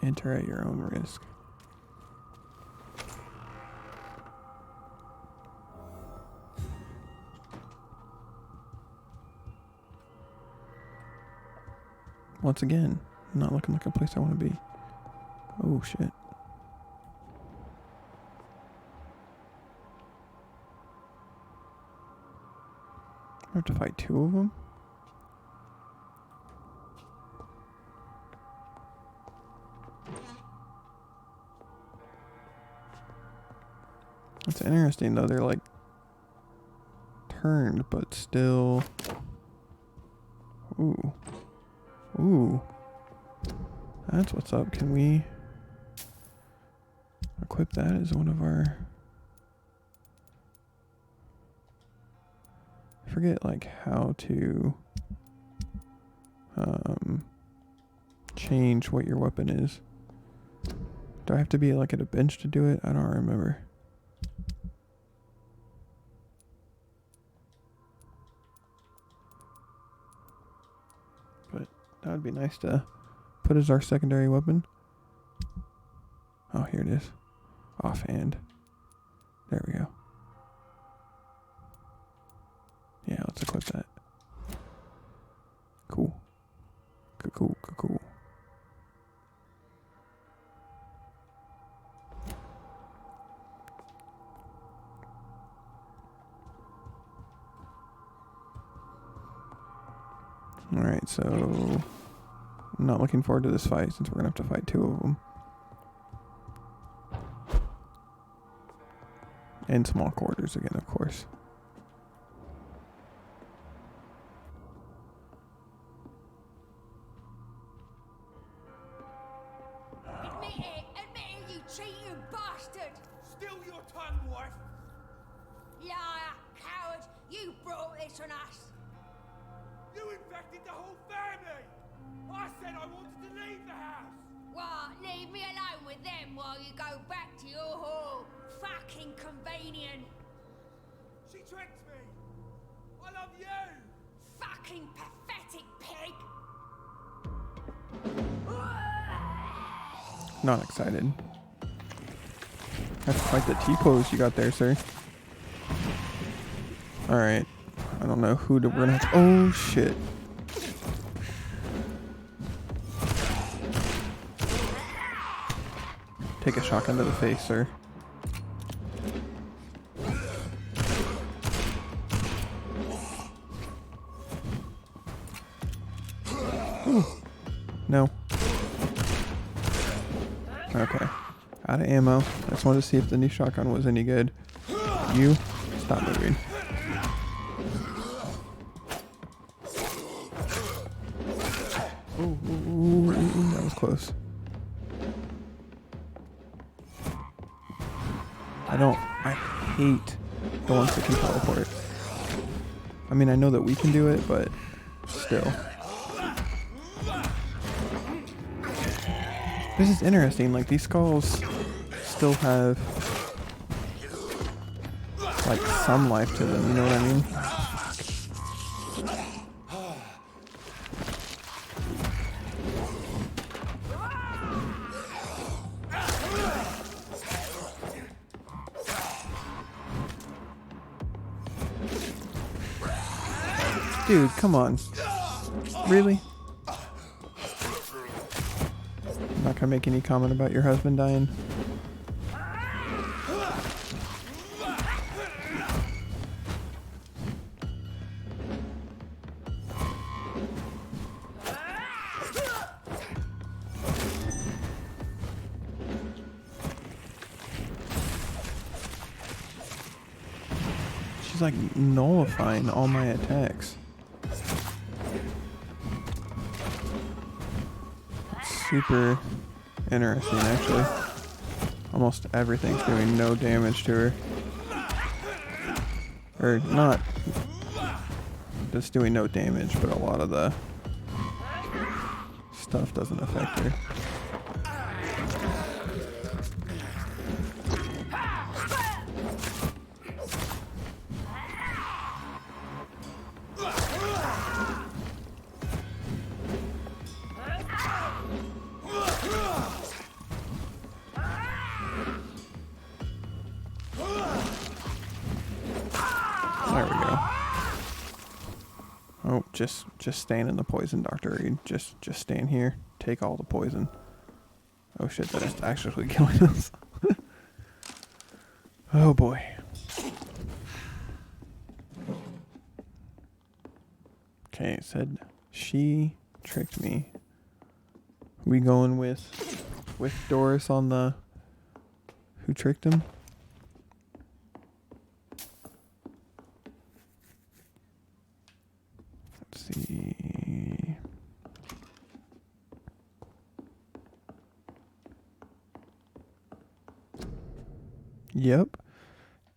Enter at your own risk. Once again, not looking like a place I want to be. Oh shit. I have to fight two of them? It's interesting though, they're like turned but still. Ooh. Ooh. That's what's up. Can we equip that as one of our... I forget like how to change what your weapon is. Do I have to be like at a bench to do it? I don't remember. That'd be nice to put as our secondary weapon. Oh, here it is. Offhand. There we go. Yeah, let's equip that. Cool. Cool. Alright, so I'm not looking forward to this fight since we're going to have to fight two of them. In small quarters again, of course. Admit it, you cheating bastard! Still your tongue, wife! Liar, coward, you brought this on us! You infected the whole family! I said I wanted to leave the house! What, leave me alone with them while you go back to your hall? Fucking convenient! She tricked me! I love you! Fucking pathetic pig! Not excited. That's quite the T-pose you got there, sir. Alright. I don't know who we're gonna have to... Oh, shit. Take a shotgun to the face, sir. Ooh. No. Okay. Out of ammo. I just wanted to see if the new shotgun was any good. You, stop moving. Ooh, that was close. I hate the ones that can teleport. I mean, I know that we can do it, but still. This is interesting, like these skulls still have like some life to them, you know what I mean? Dude, come on. Really? I'm not gonna make any comment about your husband dying. She's like nullifying all my attacks. Super interesting, actually. Almost everything's doing no damage to her. Or not just doing no damage, but a lot of the stuff doesn't affect her. There we go. Oh, just stand in the poison, Dr. Reed. Just stand here. Take all the poison. Oh shit, that is actually killing us. Oh boy. Okay, it said she tricked me. We going with Doris on the who tricked him? Let's see. Yep.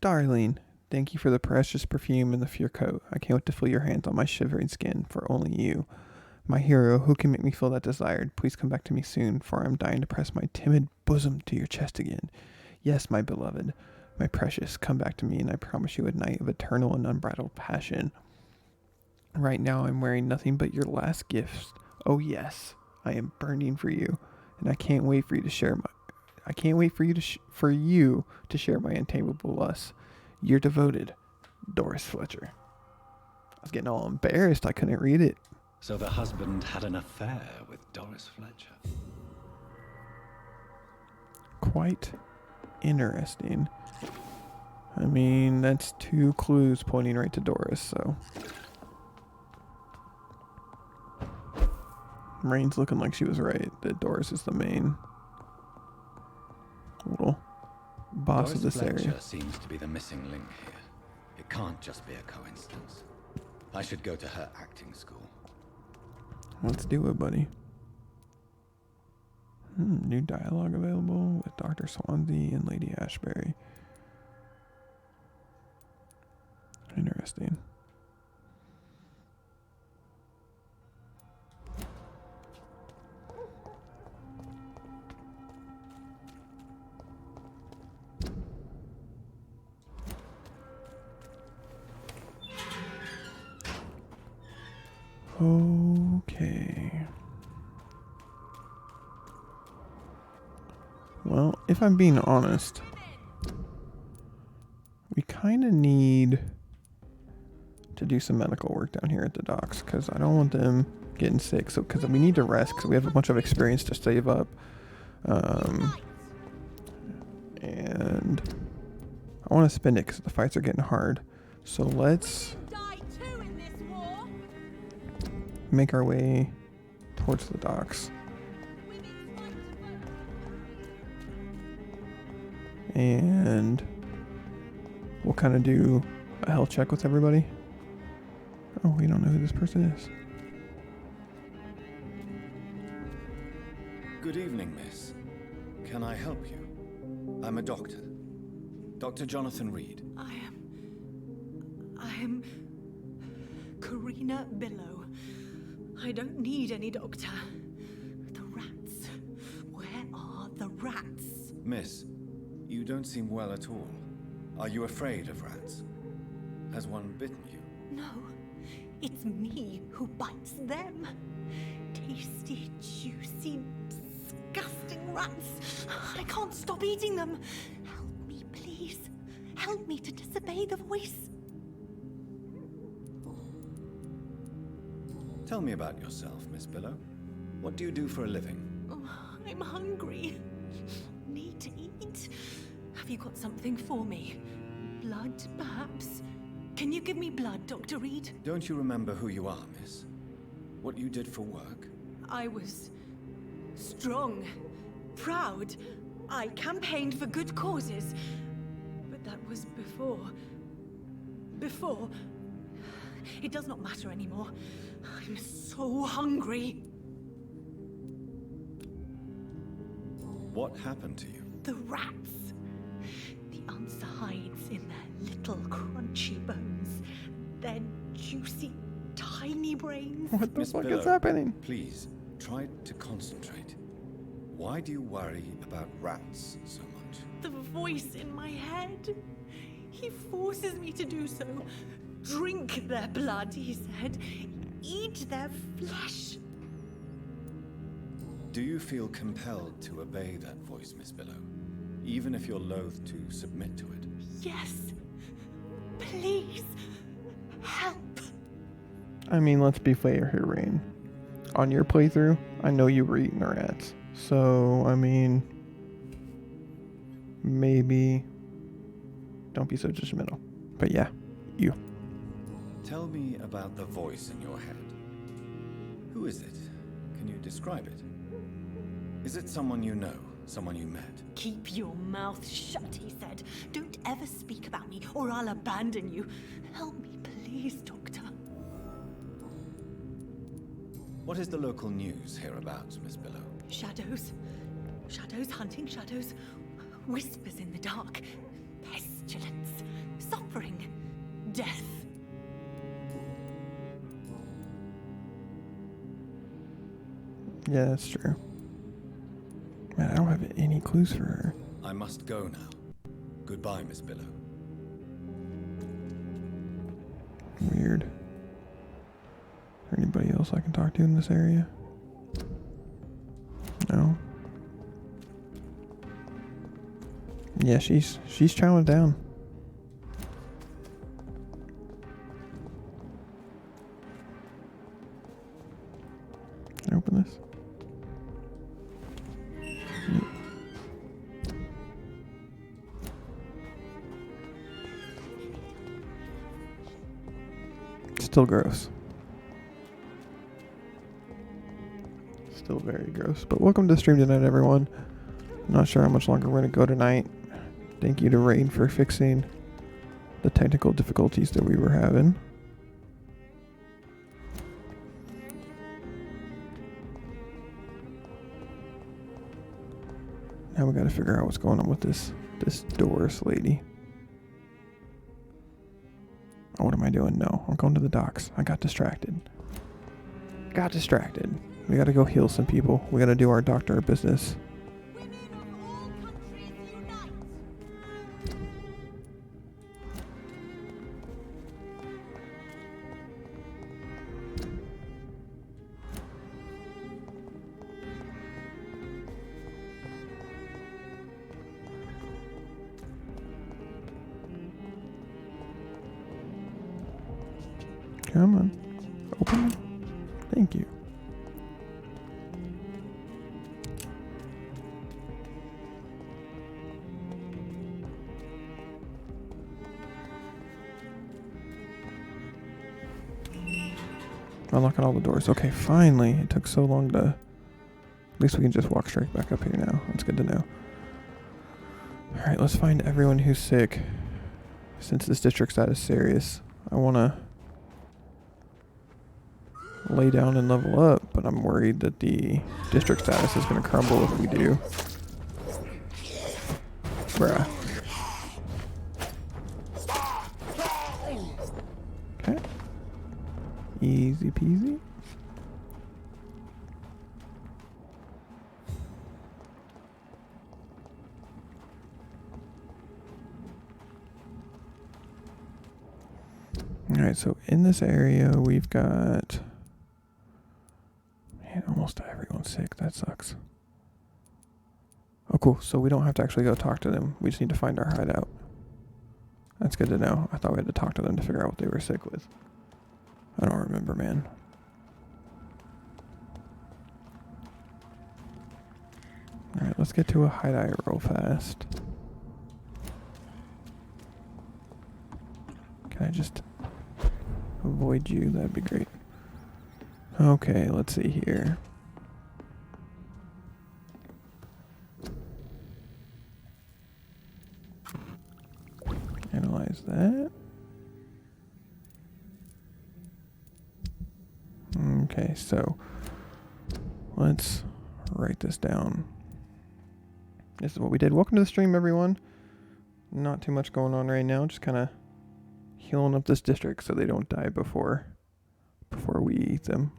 Darling, thank you for the precious perfume and the fur coat. I can't wait to feel your hands on my shivering skin, for only you, my hero, who can make me feel that desired. Please come back to me soon, for I am dying to press my timid bosom to your chest again. Yes, my beloved, my precious, come back to me, and I promise you a night of eternal and unbridled passion. Right now I'm wearing nothing but your last gifts Oh yes, I am burning for you, and I can't wait for you to share my. I can't wait for you to share my untamable lust. You're devoted, Doris Fletcher. I was getting all embarrassed. I couldn't read it. So the husband had an affair with Doris Fletcher. Quite interesting. I mean, that's 2 clues pointing right to Doris, so. Rain's looking like she was right, that Doris is the main little boss Doris of this Fletcher area. seems to be the missing link here. It can't just be a coincidence. I should go to her acting school. Let's do it, buddy. New dialogue available with Dr. Swansea and Lady Ashbury. Interesting. Okay. Well, if I'm being honest, we kind of need to do some medical work down here at the docks because I don't want them getting sick. So, because we need to rest because we have a bunch of experience to save up. And I want to spend it because the fights are getting hard. So let's make our way towards the docks. And we'll kind of do a health check with everybody. Oh, we don't know who this person is. Good evening, miss. Can I help you? I'm a doctor. Dr. Jonathan Reed. I am Karina Billow. I don't need any doctor. The rats. Where are the rats? Miss, you don't seem well at all. Are you afraid of rats? Has one bitten you? No, it's me who bites them. Tasty, juicy, disgusting rats. I can't stop eating them. Help me, please. Help me to disobey the voice. Tell me about yourself, Miss Billow. What do you do for a living? Oh, I'm hungry. Need to eat. Have you got something for me? Blood, perhaps? Can you give me blood, Dr. Reed? Don't you remember who you are, miss? What you did for work? I was strong, proud. I campaigned for good causes. But that was before. Before. It does not matter anymore. I'm so hungry. What happened to you? The rats. The answer hides in their little crunchy bones. Their juicy, tiny brains. What the Miss fuck Billow, is happening? Please, try to concentrate. Why do you worry about rats so much? The voice in my head. He forces me to do so. Drink their blood, he said. Eat their flesh. Do you feel compelled to obey that voice, Miss Billow? Even if you're loath to submit to it? Yes. Please. Help. I mean, let's be fair here, Rain. On your playthrough, I know you were eating the rats. So, I mean, maybe don't be so judgmental. But yeah, you. Tell me about the voice in your head. Who is it? Can you describe it? Is it someone you know? Someone you met? Keep your mouth shut, he said. Don't ever speak about me, or I'll abandon you. Help me, please, Doctor. What is the local news hereabouts, Miss Billow? Shadows. Shadows hunting shadows. Whispers in the dark. Pestilence. Suffering. Death. Yeah, that's true. Man, I don't have any clues for her. I must go now. Goodbye, Miss Billow. Weird. Is there anybody else I can talk to in this area? Yeah, she's chowing down. Can I open this? Yep. Still gross. Still very gross. But welcome to the stream tonight, everyone. Not sure how much longer we're going to go tonight. Thank you to Rain for fixing the technical difficulties that we were having. Now we got to figure out what's going on with this Doris lady. Oh, what am I doing? No, I'm going to the docks. I got distracted. We got to go heal some people. We got to do our doctor business. Women of all countries unite! Come on. Open it. Thank you. Unlocking all the doors. Okay, finally. It took so long to... At least we can just walk straight back up here now. That's good to know. Alright, let's find everyone who's sick. Since this district status is serious, I want to lay down and level up, but I'm worried that the district status is going to crumble if we do. Bruh. Okay. Easy peasy. Alright, so in this area we've got... Man, almost everyone's sick. That sucks. Oh, cool. So we don't have to actually go talk to them. We just need to find our hideout. That's good to know. I thought we had to talk to them to figure out what they were sick with. I don't remember, man. Alright, let's get to a hideout real fast. Can I just avoid you? That'd be great. Okay, let's see here. Analyze that. Okay, so let's write this down. This is what we did. Welcome to the stream, everyone. Not too much going on right now. Just kind of healing up this district so they don't die before we eat them.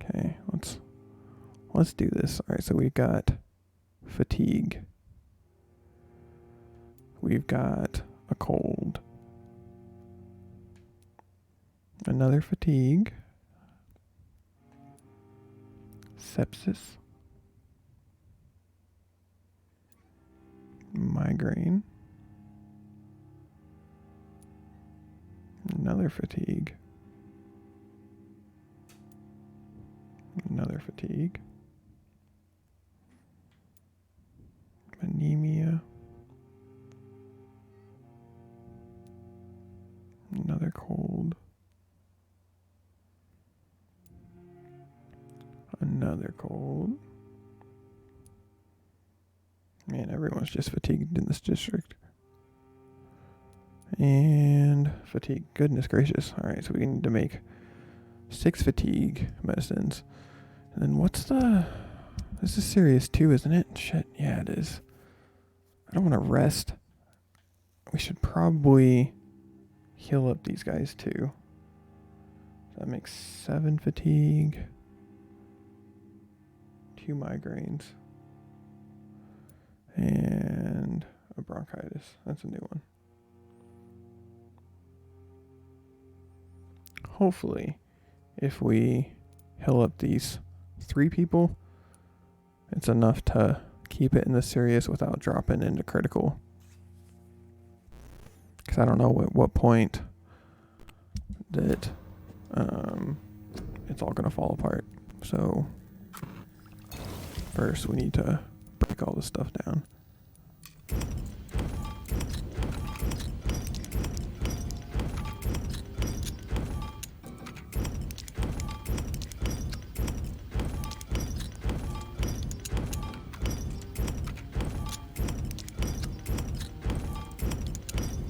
Okay, let's do this. All right, so we've got fatigue. We've got a cold. Another fatigue. Sepsis. Migraine. Another fatigue. Another fatigue. Anemia. Another cold. Another cold. Man, everyone's just fatigued in this district. And fatigue. Goodness gracious. Alright, so we need to make 6 fatigue medicines. And then what's the... This is serious too, isn't it? Shit, yeah it is. I don't want to rest. We should probably heal up these guys too. That makes 7 fatigue. 2 migraines. And a bronchitis. That's a new one. Hopefully, if we heal up these 3 people, it's enough to keep keep it in the serious without dropping into critical. Because I don't know at what point that it's all going to fall apart. So first we need to break all this stuff down.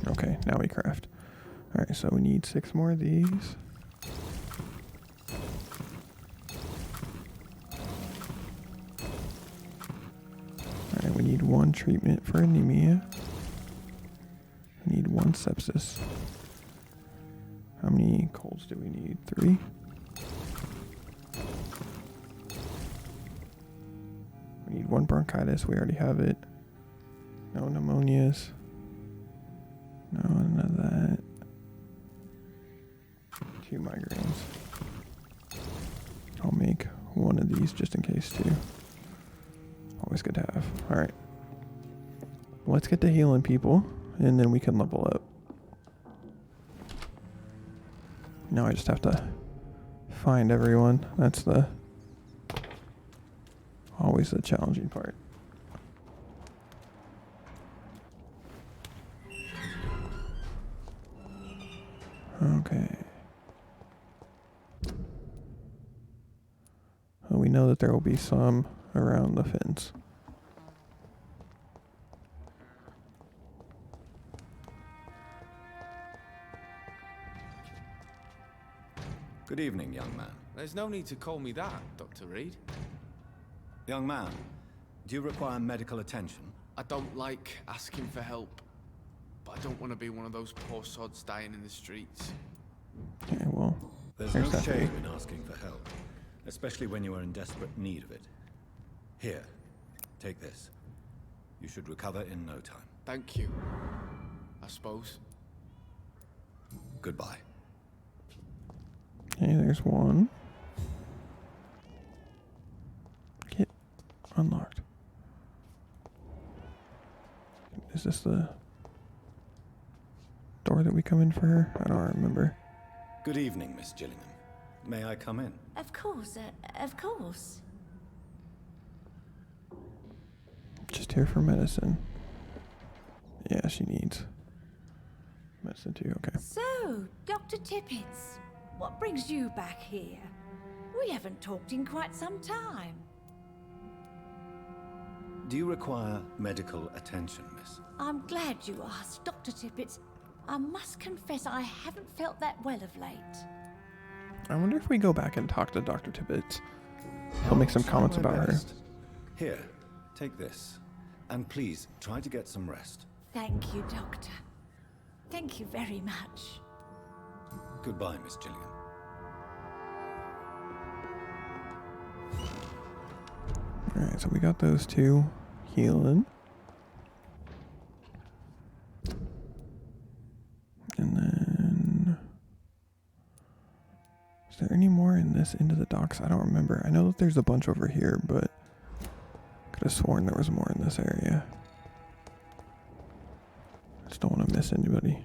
Okay, now we craft. Alright, so we need 6 more of these. Alright, we need 1 treatment for anemia. We need 1 sepsis. How many colds do we need? 3? We need 1 bronchitis, we already have it. No pneumonias. No, none of that. 2 migraines. I'll make 1 of these just in case too. Always good to have. Alright. Let's get to healing people, and then we can level up. Now I just have to find everyone. That's always the challenging part. Okay. Well, we know that there will be some around the fence. Good evening, young man. There's no need to call me that, Dr. Reed. Young man, do you require medical attention? I don't like asking for help, but I don't want to be one of those poor sods dying in the streets. Okay, well, There's there's no that shame way. in asking for help, especially when you are in desperate need of it. Here, take this. You should recover in no time. Thank you, I suppose. Goodbye. Okay, there's 1. Get unlocked. Is this the door that we come in for her? I don't remember. Good evening, Miss Gillingham. May I come in? Of course, of course. Just here for medicine. Yeah, she needs medicine too. Okay. So, Dr. Tippets, what brings you back here? We haven't talked in quite some time. Do you require medical attention, miss? I'm glad you asked, Dr. Tippets. I must confess I haven't felt that well of late. I wonder if we go back and talk to Dr. Tippett. He'll make some comments about her. Here, take this. And please, try to get some rest. Thank you, Doctor. Thank you very much. Goodbye, Miss Gillingham. Alright, so we got those 2 healing. And then... Is there any more in this into the docks? I don't remember. I know that there's a bunch over here, but could have sworn there was more in this area. Just don't want to miss anybody.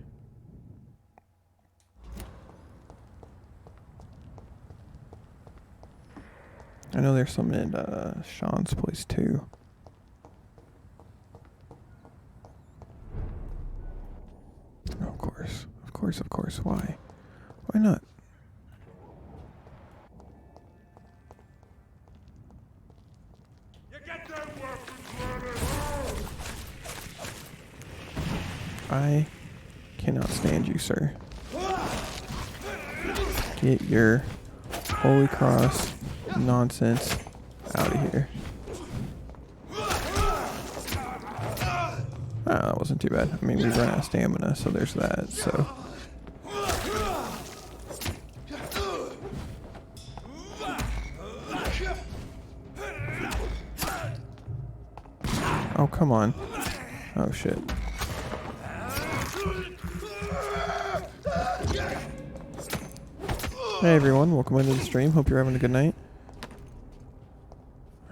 I know there's some at Sean's place too. Oh, of course. Of course, of course. Why? Why not? You get them weapons ready! I cannot stand you, sir. Get your Holy Cross nonsense out of here. Ah, that wasn't too bad. I mean, we ran out of stamina, so there's that, so. Oh, come on. Oh, shit. Hey everyone, welcome into the stream. Hope you're having a good night.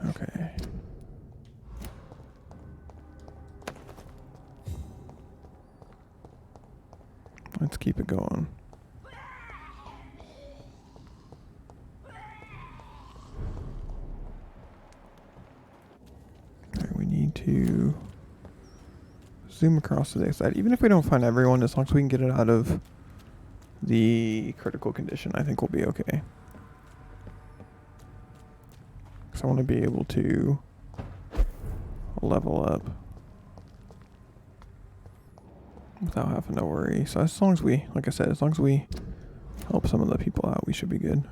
Okay. Let's keep it going. Alright, we need to zoom across to the other side. Even if we don't find everyone, as long as we can get it out of the critical condition, I think we'll be okay. Because I want to be able to level up without having to worry. So as long as we, like I said, as long as we help some of the people out, we should be good.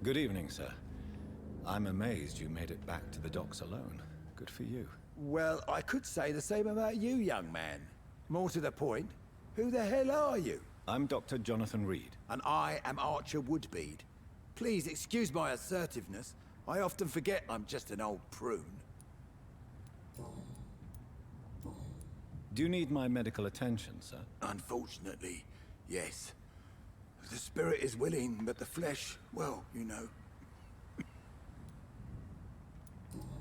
Good evening, sir. I'm amazed you made it back to the docks alone. Good for you. Well, I could say the same about you, young man. More to the point, who the hell are you? I'm Dr. Jonathan Reed. And I am Archer Woodbead. Please excuse my assertiveness. I often forget I'm just an old prune. Do you need my medical attention, sir? Unfortunately, yes. The spirit is willing, but the flesh, well, you know.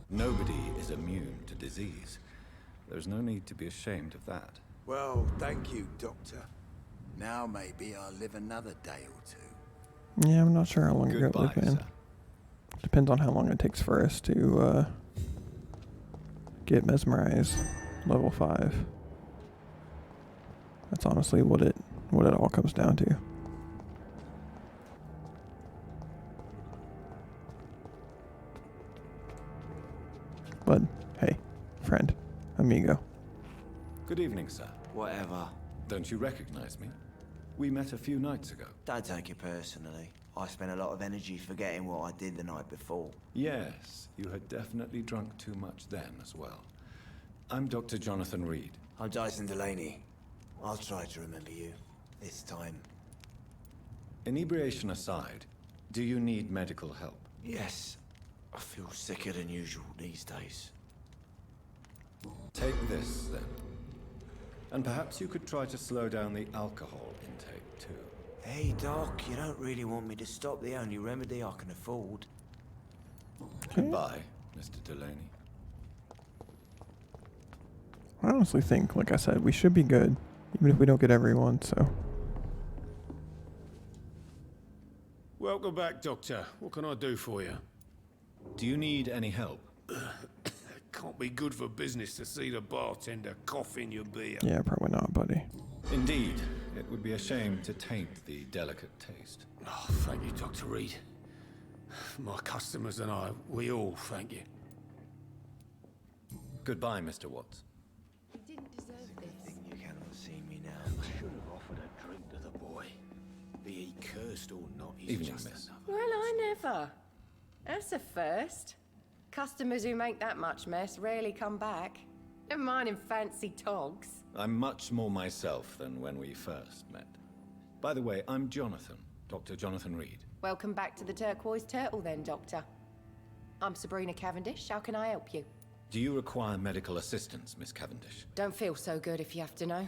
Nobody is immune to disease. There's no need to be ashamed of that. Well, thank you, Doctor. Now maybe I'll live another day or two. Yeah, I'm not sure how long you're Goodbye, going to live in. sir. Depends on how long it takes for us to get mesmerized level 5. That's honestly what it all comes down to. But hey, friend, amigo. Good evening, sir. Whatever. Don't you recognize me? We met a few nights ago. Don't take it personally. I spent a lot of energy forgetting what I did the night before. Yes, you had definitely drunk too much then as well. I'm Dr. Jonathan Reed. I'm Dyson Delaney. I'll try to remember you. This time. Inebriation aside, do you need medical help? Yes. I feel sicker than usual these days. Take this, then. And perhaps you could try to slow down the alcohol intake, too. Hey, Doc, you don't really want me to stop the only remedy I can afford. Goodbye, Mr. Delaney. I honestly think, like I said, we should be good, even if we don't get everyone, so. Welcome back, Doctor. What can I do for you? Do you need any help? Can't be good for business to see the bartender cough in your beer. Yeah, probably not, buddy. Indeed. It would be a shame to taint the delicate taste. Oh, thank you, Dr. Reed. My customers and I, we all thank you. Goodbye, Mr. Watts. You didn't deserve this. You cannot see me now. I should have offered a drink to the boy. Be he cursed or not, he's Evening, just miss. another. Well, I never. That's a first. Customers who make that much mess rarely come back. Never mind in fancy togs. I'm much more myself than when we first met. By the way, I'm Jonathan, Dr. Jonathan Reed. Welcome back to the Turquoise Turtle then, Doctor. I'm Sabrina Cavendish. How can I help you? Do you require medical assistance, Miss Cavendish? Don't feel so good if you have to know.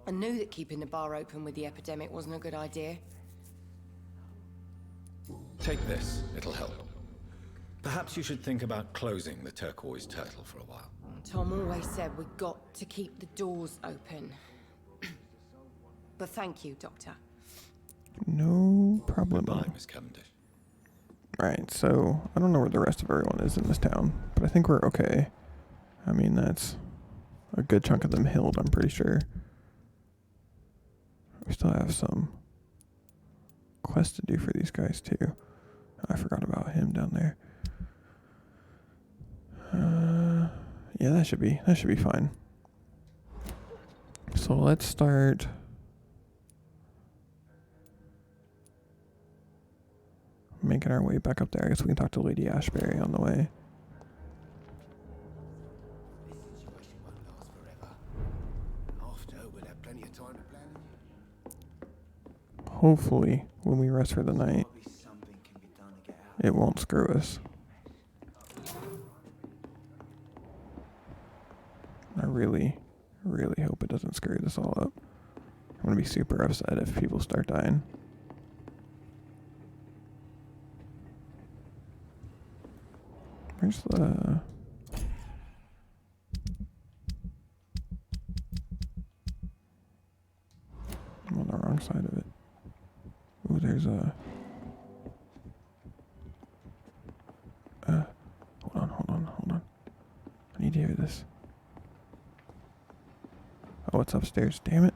I knew that keeping the bar open with the epidemic wasn't a good idea. Take this, it'll help. Perhaps you should think about closing the Turquoise Turtle for a while. Tom always said we got to keep the doors open. But thank you, Doctor. No problem. Goodbye, Miss Cavendish. Right, so I don't know where the rest of everyone is in this town, but I think we're okay. I mean, that's a good chunk of them healed, I'm pretty sure. We still have some quests to do for these guys, too. I forgot about him down there. Yeah, that should be fine. So let's start making our way back up there. I guess we can talk to Lady Ashbury on the way. This situation won't last forever. After, we'll have plenty of time to plan. Hopefully, when we rest for the night, Probably something can be done to get out. it won't screw us. I really, really hope it doesn't screw this all up. I'm gonna be super upset if people start dying. Where's the this. Oh, it's upstairs. Damn it.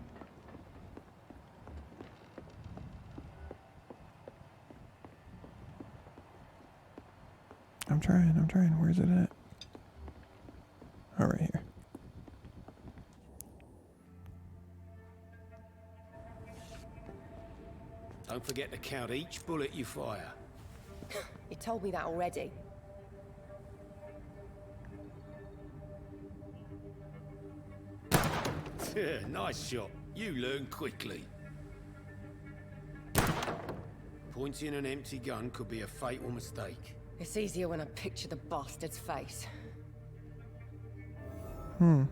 I'm trying. Where's it at? Oh, right here. Don't forget to count each bullet you fire. You told me that already. Nice shot. You learn quickly. Pointing an empty gun could be a fatal mistake. It's easier when I picture the bastard's face. Wonder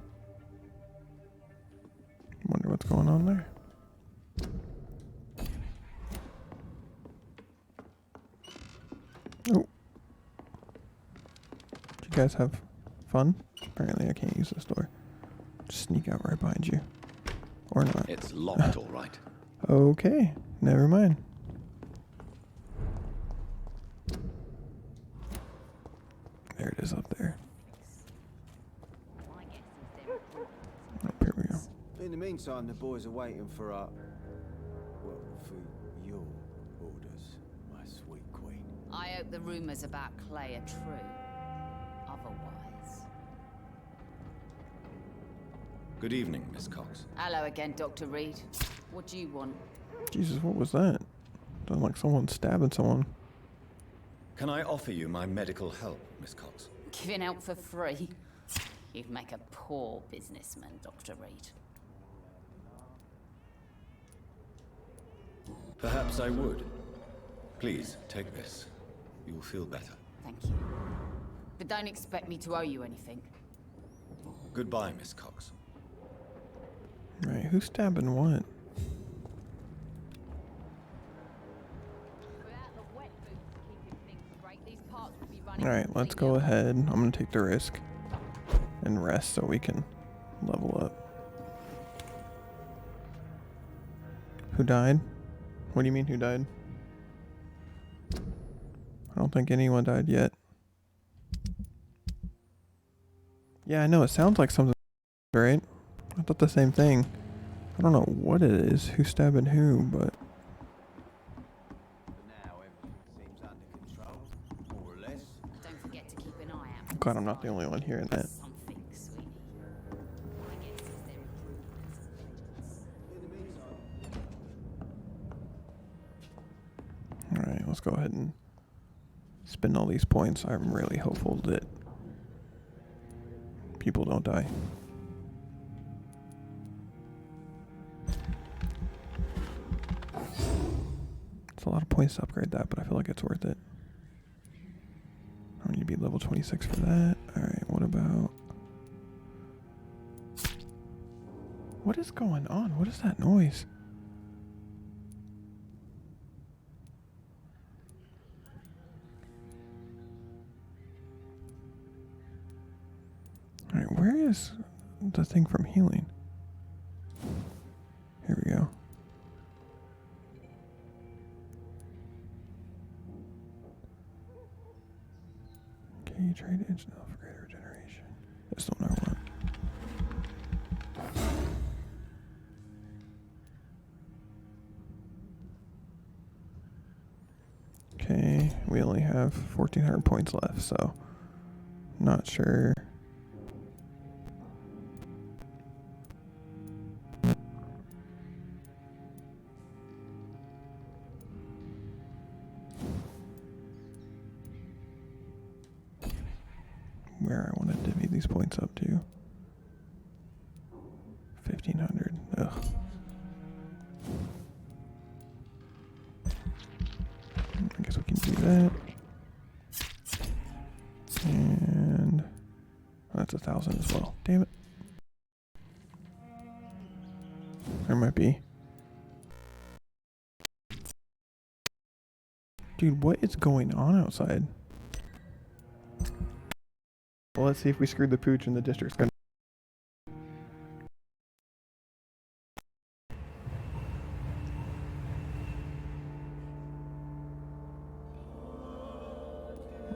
what's going on there. Oh. Did you guys have fun? Apparently I can't use this door. Just sneak out right behind you. Or not. It's locked, all right. Okay. Never mind. There it is up there. Oh, here we go. In the meantime, the boys are waiting for our... well, for your orders, my sweet queen. I hope the rumors about Clay are true. Otherwise... Good evening, Miss Cox. Hello again, Dr. Reed. What do you want? Jesus, what was that? Sounded like someone stabbing someone. Can I offer you my medical help, Miss Cox? Giving out for free? You'd make a poor businessman, Dr. Reed. Perhaps I would. Please, take this. You'll feel better. Thank you. But don't expect me to owe you anything. Goodbye, Miss Cox. Right, who's stabbing what? Alright, let's go ahead. I'm gonna take the risk and rest so we can level up. Who died? What do you mean who died? I don't think anyone died yet. Yeah, I know, it sounds like something, right? I thought the same thing. I don't know what it is, who's stabbing who, but... I'm glad I'm not the only one hearing that. Alright, let's go ahead and spend all these points. I'm really hopeful that people don't die. It's a lot of points to upgrade that, but I feel like it's worth it. I need to be level 26 for that. Alright, what about... What is going on? What is that noise? Alright, where is the thing from healing? Here we go. Okay, you trade instant for greater regeneration. That's the one I want. Okay, we only have 1,400 points left, so not sure. Where I want to divvy these points up to. 1,500. Ugh. I guess we can do that. And that's 1,000 as well. Damn it. There might be. Dude, what is going on outside? Well, let's see if we screwed the pooch and the district's gonna...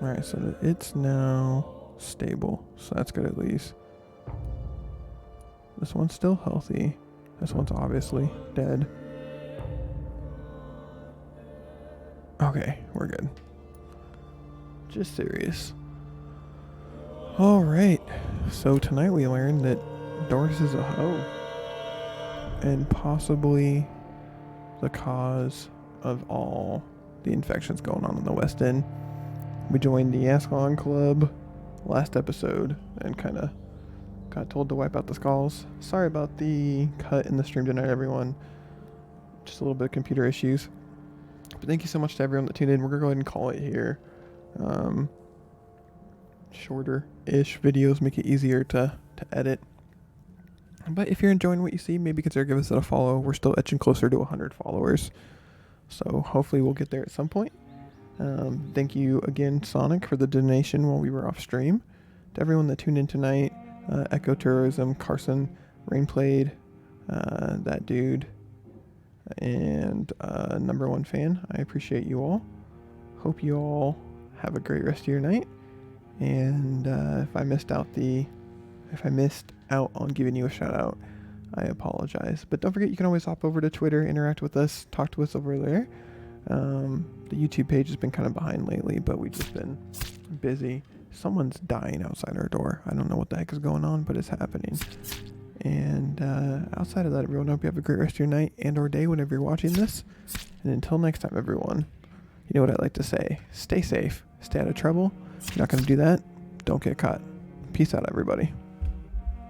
Alright, so it's now stable. So that's good at least. This one's still healthy. This one's obviously dead. Okay, we're good. Just serious. Alright, so tonight we learned that Doris is a hoe. And possibly the cause of all the infections going on in the West End. We joined the Ascalon Club last episode and kind of got told to wipe out the skulls. Sorry about the cut in the stream tonight, everyone. Just a little bit of computer issues. But thank you so much to everyone that tuned in. We're going to go ahead and call it here. Shorter-ish videos make it easier to edit. But if you're enjoying what you see, maybe consider giving us a follow. We're still etching closer to 100 followers. So hopefully we'll get there at some point. Thank you again, Sonic, for the donation while we were off stream. To everyone that tuned in tonight, Echo Tourism, Carson, Rainplayed, that dude, and number one fan. I appreciate you all. Hope you all have a great rest of your night. And if I missed out on giving you a shout out, I apologize. But don't forget, you can always hop over to Twitter, interact with us, talk to us over there. The YouTube page has been kind of behind lately, but we've just been busy. Someone's dying outside our door. I don't know what the heck is going on, but it's happening. And outside of that, everyone, I hope you have a great rest of your night and or day whenever you're watching this. And until next time, everyone, you know what I like to say. Stay safe. Stay out of trouble. If you're not going to do that, don't get caught. Peace out, everybody.